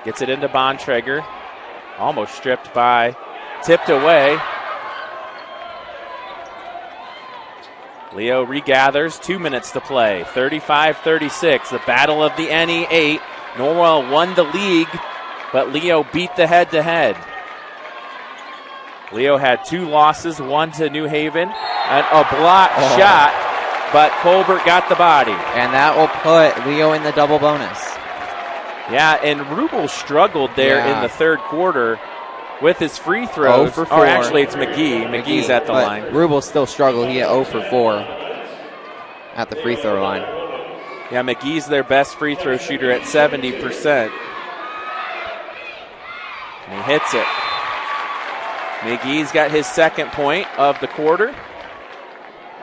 Speaker 10: Gets it into Bontrager. Almost stripped by, tipped away. Leo regathers, 2 minutes to play. 35-36, the battle of the NE8. Norwell won the league, but Leo beat the head-to-head. Leo had 2 losses, one to New Haven, and a blocked shot, but Colbert got the body.
Speaker 11: And that will put Leo in the double bonus.
Speaker 10: Yeah, and Rubel struggled there in the third quarter with his free throws.
Speaker 11: 0 for 4.
Speaker 10: Or actually, it's McGee. McGee's at the line.
Speaker 11: Rubel still struggled. He had 0 for 4 at the free throw line.
Speaker 10: Yeah, McGee's their best free throw shooter at 70%. And he hits it. McGee's got his second point of the quarter.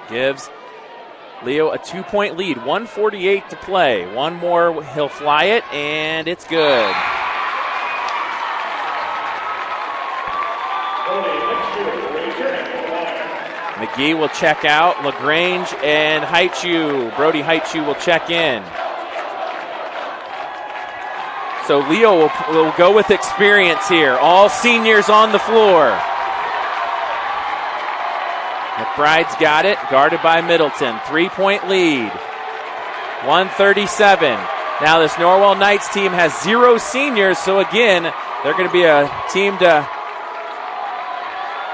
Speaker 10: Gives Leo a 2-point lead, 1:48 to play. One more, he'll fly it, and it's good. McGee will check out. LaGrange and Haichu. Brody Haichu will check in. So Leo will go with experience here. All seniors on the floor. McBride's got it, guarded by Middleton. 3-point lead, 137. Now this Norwell Knights team has 0 seniors, so again, they're going to be a team to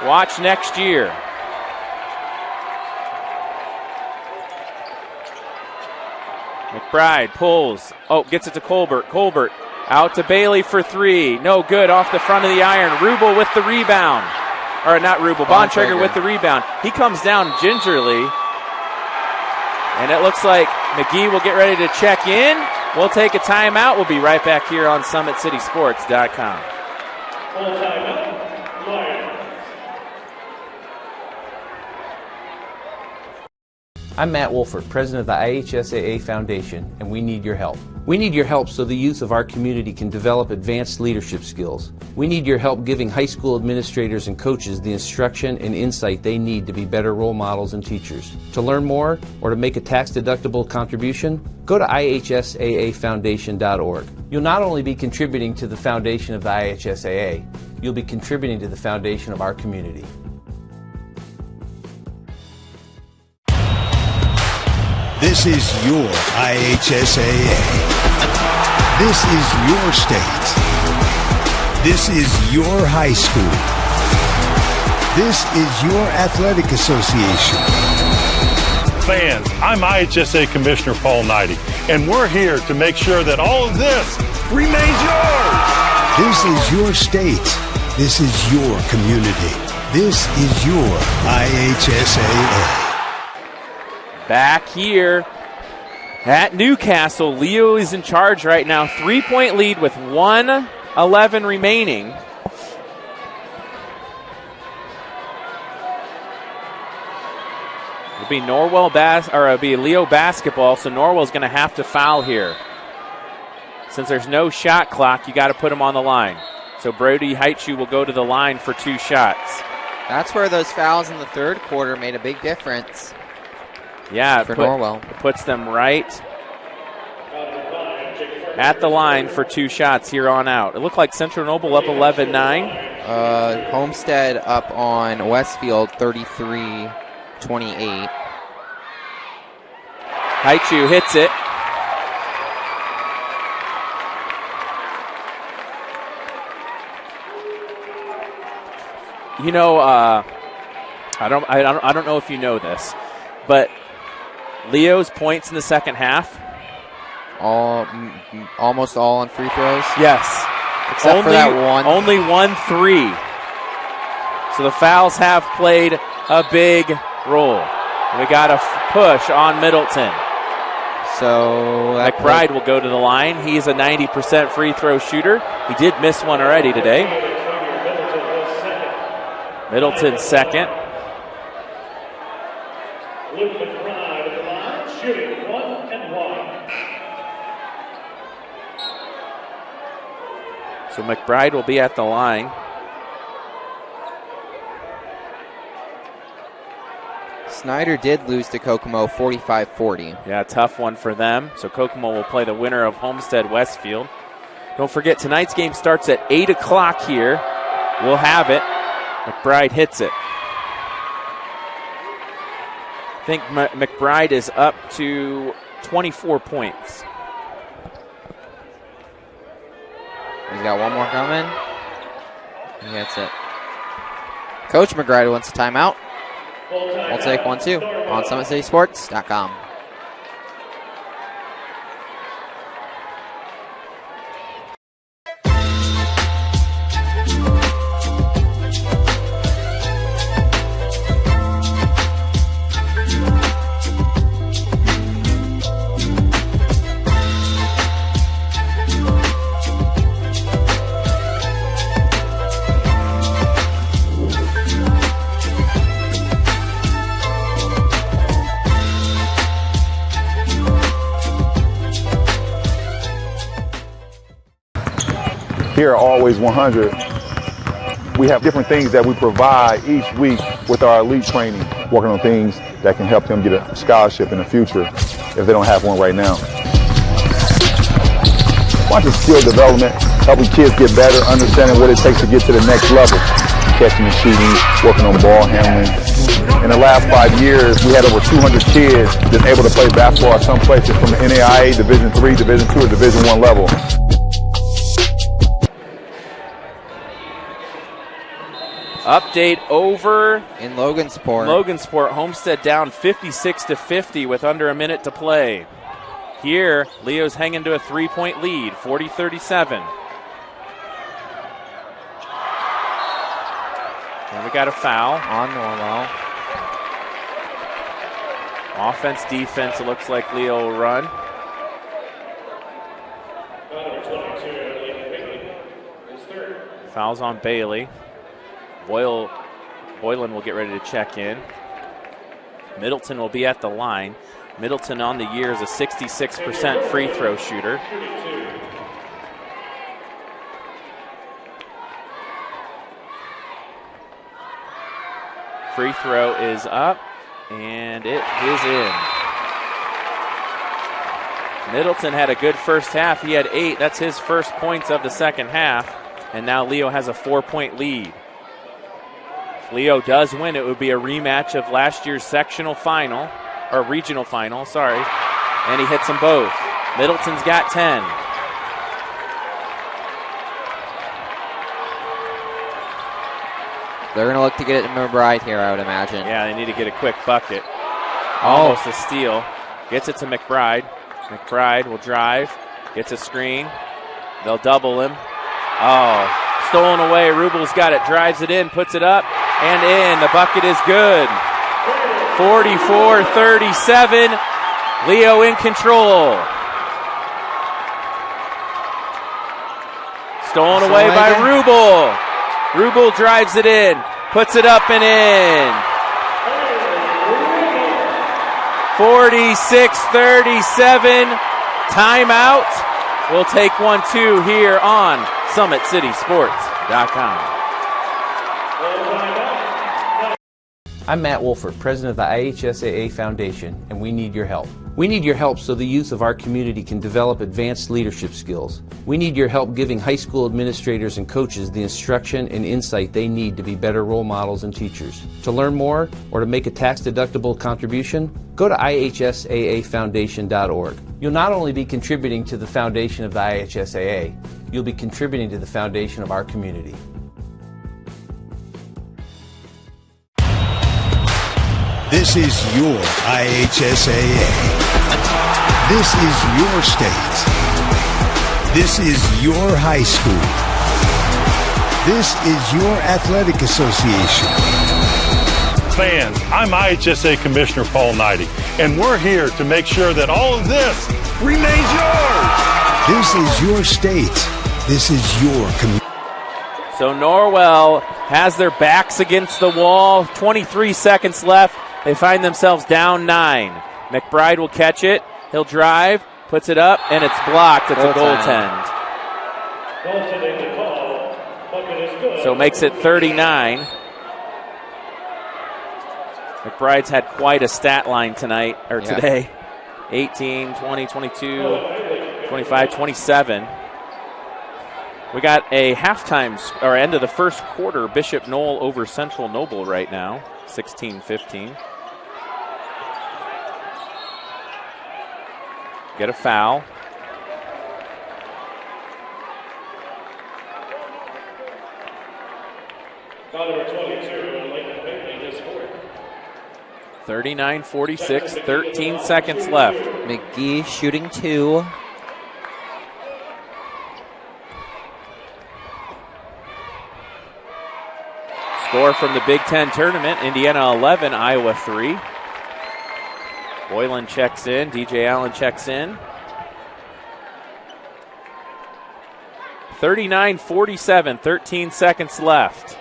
Speaker 10: watch next year. McBride pulls. Oh, gets it to Colbert. Colbert out to Bailey for 3. No good, off the front of the iron. Rubel with the rebound. Or not Rubel, Bontrager with the rebound. He comes down gingerly. And it looks like McGee will get ready to check in. We'll take a timeout. We'll be right back here on SummitCitySports.com.
Speaker 19: I'm Matt Wolford, president of the IHSAA Foundation, and we need your help. We need your help so the youth of our community can develop advanced leadership skills. We need your help giving high school administrators and coaches the instruction and insight they need to be better role models and teachers. To learn more or to make a tax-deductible contribution, go to ihsaafoundation.org. You'll not only be contributing to the foundation of the IHSAA, you'll be contributing to the foundation of our community.
Speaker 15: This is your IHSAA. This is your state. This is your high school. This is your athletic association.
Speaker 16: Fans, I'm IHSA Commissioner Paul Knighty, and we're here to make sure that all of this remains yours.
Speaker 15: This is your state. This is your community. This is your IHSAA.
Speaker 10: Back here at Newcastle, Leo is in charge right now. 3-point lead with 1:11 remaining. It'll be it'll be Leo basketball, so Norwell's going to have to foul here. Since there's no shot clock, you got to put him on the line. So Brody Heichu will go to the line for 2 shots.
Speaker 11: That's where those fouls in the third quarter made a big difference.
Speaker 10: Yeah,
Speaker 11: for Norwell.
Speaker 10: It puts them right at the line for 2 shots here on out. It looked like Central Noble up 11-9.
Speaker 11: Homestead up on Westfield 33-28.
Speaker 10: Haichu hits it. You know, I don't know if you know this, but Leo's points in the second half,
Speaker 11: almost all on free throws.
Speaker 10: Yes,
Speaker 11: except for that one.
Speaker 10: Only 1 3. So the fouls have played a big role. We got a push on Middleton.
Speaker 11: So
Speaker 10: McBride will go to the line. He's a 90% free throw shooter. He did miss one already today. Middleton second.
Speaker 12: Luke McBride at the line, shooting 1 and 1.
Speaker 10: So McBride will be at the line.
Speaker 11: Snyder did lose to Kokomo 45-40.
Speaker 10: Yeah, tough one for them. So Kokomo will play the winner of Homestead Westfield. Don't forget, tonight's game starts at 8 o'clock here. We'll have it. McBride hits it. I think McBride is up to 24 points.
Speaker 11: He's got one more coming. He gets it. Coach McBride wants a timeout. We'll take 1-2 on SummitCitySports.com.
Speaker 7: Here at Always 100, we have different things that we provide each week with our elite training, working on things that can help them get a scholarship in the future if they don't have one right now. Watching skill development, helping kids get better, understanding what it takes to get to the next level, catching and shooting, working on ball handling. In the last 5 years, we had over 200 kids that's able to play basketball at some places from the NAIA, Division III, Division II, or Division I level.
Speaker 10: Update over
Speaker 11: in Logansport.
Speaker 10: Logansport, Homestead down 56-50 with under a minute to play. Here, Leo's hanging to a 3-point lead, 40-37. And we got a foul
Speaker 11: on Norwell.
Speaker 10: Offense, defense, it looks like Leo will run. Fouls on Bailey. Boylan will get ready to check in. Middleton will be at the line. Middleton on the year is a 66% free throw shooter. Free throw is up, and it is in. Middleton had a good first half. He had 8. That's his first points of the second half. And now Leo has a 4-point lead. If Leo does win, it would be a rematch of last year's sectional final, or regional final, sorry. And he hits them both. Middleton's got 10.
Speaker 11: They're going to look to get it to McBride here, I would imagine.
Speaker 10: Yeah, they need to get a quick bucket. Almost a steal. Gets it to McBride. McBride will drive. Gets a screen. They'll double him. Oh, stolen away. Rubel's got it. Drives it in. Puts it up and in. The bucket is good. 44-37. Leo in control. Stolen away by Rubel. Rubel drives it in. Puts it up and in. 46-37. Timeout. We'll take 1-2 here on SummitCitySports.com.
Speaker 19: I'm Matt Wolford, president of the IHSAA Foundation, and we need your help. We need your help so the youth of our community can develop advanced leadership skills. We need your help giving high school administrators and coaches the instruction and insight they need to be better role models and teachers. To learn more or to make a tax-deductible contribution, go to ihsaafoundation.org. You'll not only be contributing to the foundation of the IHSAA, you'll be contributing to the foundation of our community.
Speaker 15: This is your IHSAA. This is your state. This is your high school. This is your athletic association.
Speaker 16: Fans, I'm IHSA Commissioner Paul Knighty, and we're here to make sure that all of this remains yours.
Speaker 15: This is your state. This is your community.
Speaker 10: So Norwell has their backs against the wall. 23 seconds left. They find themselves down 9. McBride will catch it. He'll drive, puts it up, and it's blocked. It's a goaltend. So makes it 39. McBride's had quite a stat line tonight, or today. 18, 20, 22, 25, 27. We got a halftime, or end of the first quarter, Bishop Knoll over Central Noble right now, 16-15. Get a foul.
Speaker 12: Foul number 22, Leighton Bailey has scored.
Speaker 10: 39-46, 13 seconds left.
Speaker 11: McGee shooting 2.
Speaker 10: Score from the Big Ten tournament, Indiana 11, Iowa 3. Boylan checks in, DJ Allen checks in. 39-47, 13 seconds left.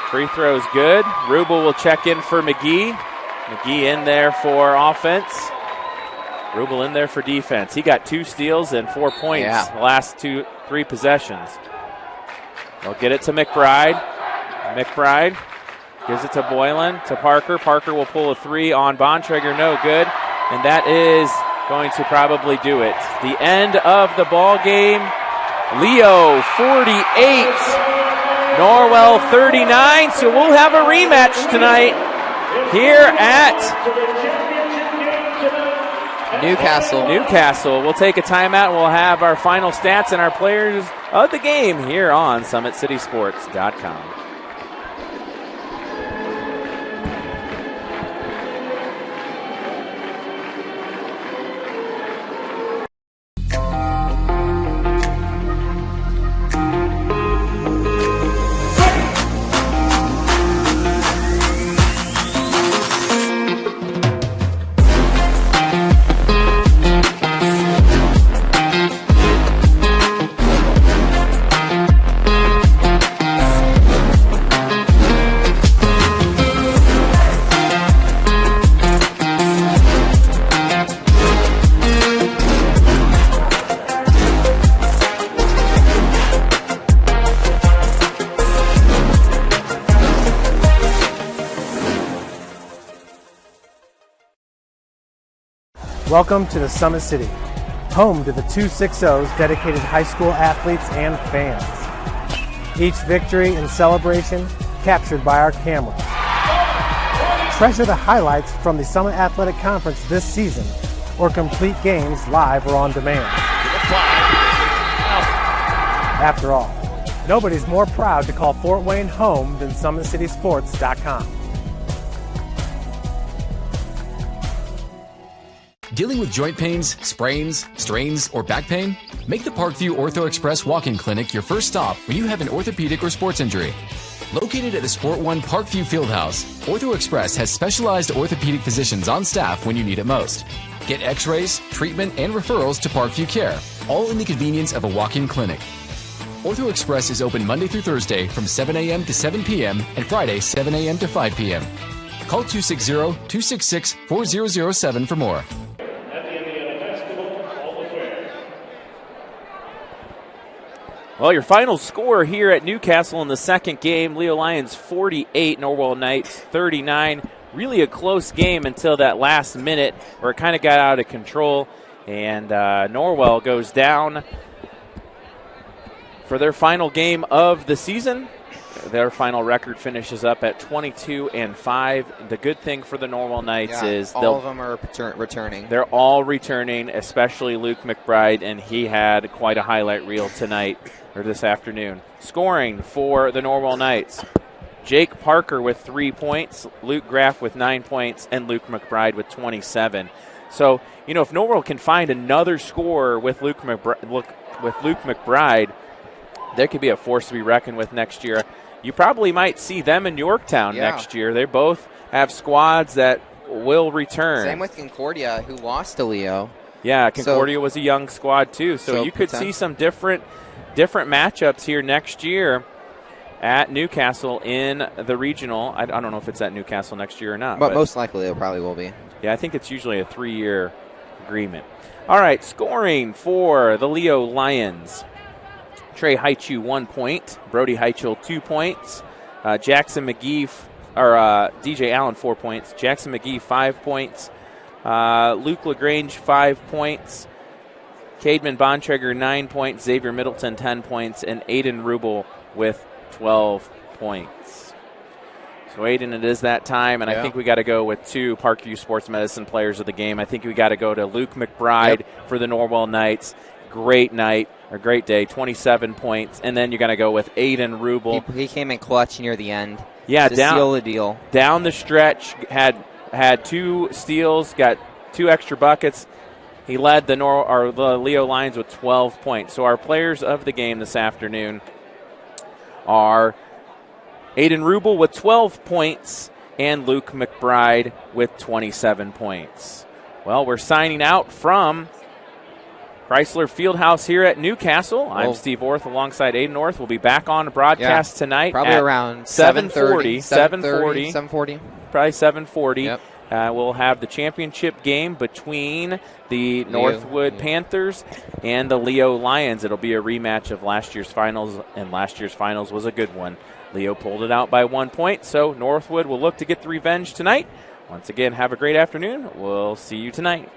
Speaker 10: Free throw's good. Rubel will check in for McGee. McGee in there for offense. Rubel in there for defense. He got 2 steals and 4 points the last 3 possessions. They'll get it to McBride. McBride gives it to Boylan, to Parker. Parker will pull a 3 on Bontrager. No good. And that is going to probably do it. The end of the ball game. Leo 48, Norwell 39. So we'll have a rematch tonight here at Newcastle. We'll take a timeout and we'll have our final stats and our players of the game here on SummitCitySports.com.
Speaker 1: Welcome to the Summit City, home to the 260's dedicated high school athletes and fans. Each victory and celebration captured by our camera. Treasure the highlights from the Summit Athletic Conference this season, or complete games live or on demand. After all, nobody's more proud to call Fort Wayne home than SummitCitySports.com.
Speaker 20: Dealing with joint pains, sprains, strains, or back pain? Make the Parkview Ortho Express walk-in clinic your first stop when you have an orthopedic or sports injury. Located at the Sport One Parkview Fieldhouse, Ortho Express has specialized orthopedic physicians on staff when you need it most. Get x-rays, treatment, and referrals to Parkview Care, all in the convenience of a walk-in clinic. Ortho Express is open Monday through Thursday from 7 a.m. to 7 p.m. and Friday 7 a.m. to 5 p.m. Call 260-266-4007 for more.
Speaker 10: Well, your final score here at Newcastle in the second game, Leo Lions 48, Norwell Knights 39. Really a close game until that last minute where it kind of got out of control. And Norwell goes down for their final game of the season. Their final record finishes up at 22-5. The good thing for the Norwell Knights is
Speaker 11: all of them are returning.
Speaker 10: They're all returning, especially Luke McBride, and he had quite a highlight reel tonight or this afternoon. Scoring for the Norwell Knights: Jake Parker with 3 points, Luke Graff with 9 points, and Luke McBride with 27. So, if Norwell can find another scorer with Luke McBride, there could be a force to be reckoned with next year. You probably might see them in Yorktown next year. They both have squads that will return.
Speaker 11: Same with Concordia, who lost to Leo.
Speaker 10: Yeah, Concordia was a young squad too, so you could see some different matchups here next year at Newcastle in the regional. I don't know if it's at Newcastle next year or not.
Speaker 11: But most likely it probably will be.
Speaker 10: Yeah, I think it's usually a 3-year agreement. All right, scoring for the Leo Lions: Trey Heichu 1 point, Brody Heichel 2 points, Jackson McGee DJ Allen 4 points, Jackson McGee 5 points, Luke LaGrange 5 points, Cademan Bontrager 9 points, Xavier Middleton 10 points, and Aiden Rubel with 12 points. So Aiden, it is that time, and I think we got to go with 2 Parkview Sports Medicine players of the game. I think we got to go to Luke McBride for the Norwell Knights. Great night, or great day, 27 points. And then you're going to go with Aiden Rubel.
Speaker 11: He came in clutch near the end
Speaker 10: to
Speaker 11: seal the deal.
Speaker 10: Down the stretch, had 2 steals, got 2 extra buckets. He led the Leo Lions with 12 points. So our players of the game this afternoon are Aiden Rubel with 12 points and Luke McBride with 27 points. Well, we're signing out from Chrysler Fieldhouse here at Newcastle. I'm Steve Orth alongside Aiden Orth. We'll be back on the broadcast tonight.
Speaker 11: Probably around 7:40. 7:40.
Speaker 10: Probably 7:40. Yep. We'll have the championship game between the Northwood Panthers and the Leo Lions. It'll be a rematch of last year's finals, and last year's finals was a good one. Leo pulled it out by 1 point, so Northwood will look to get the revenge tonight. Once again, have a great afternoon. We'll see you tonight.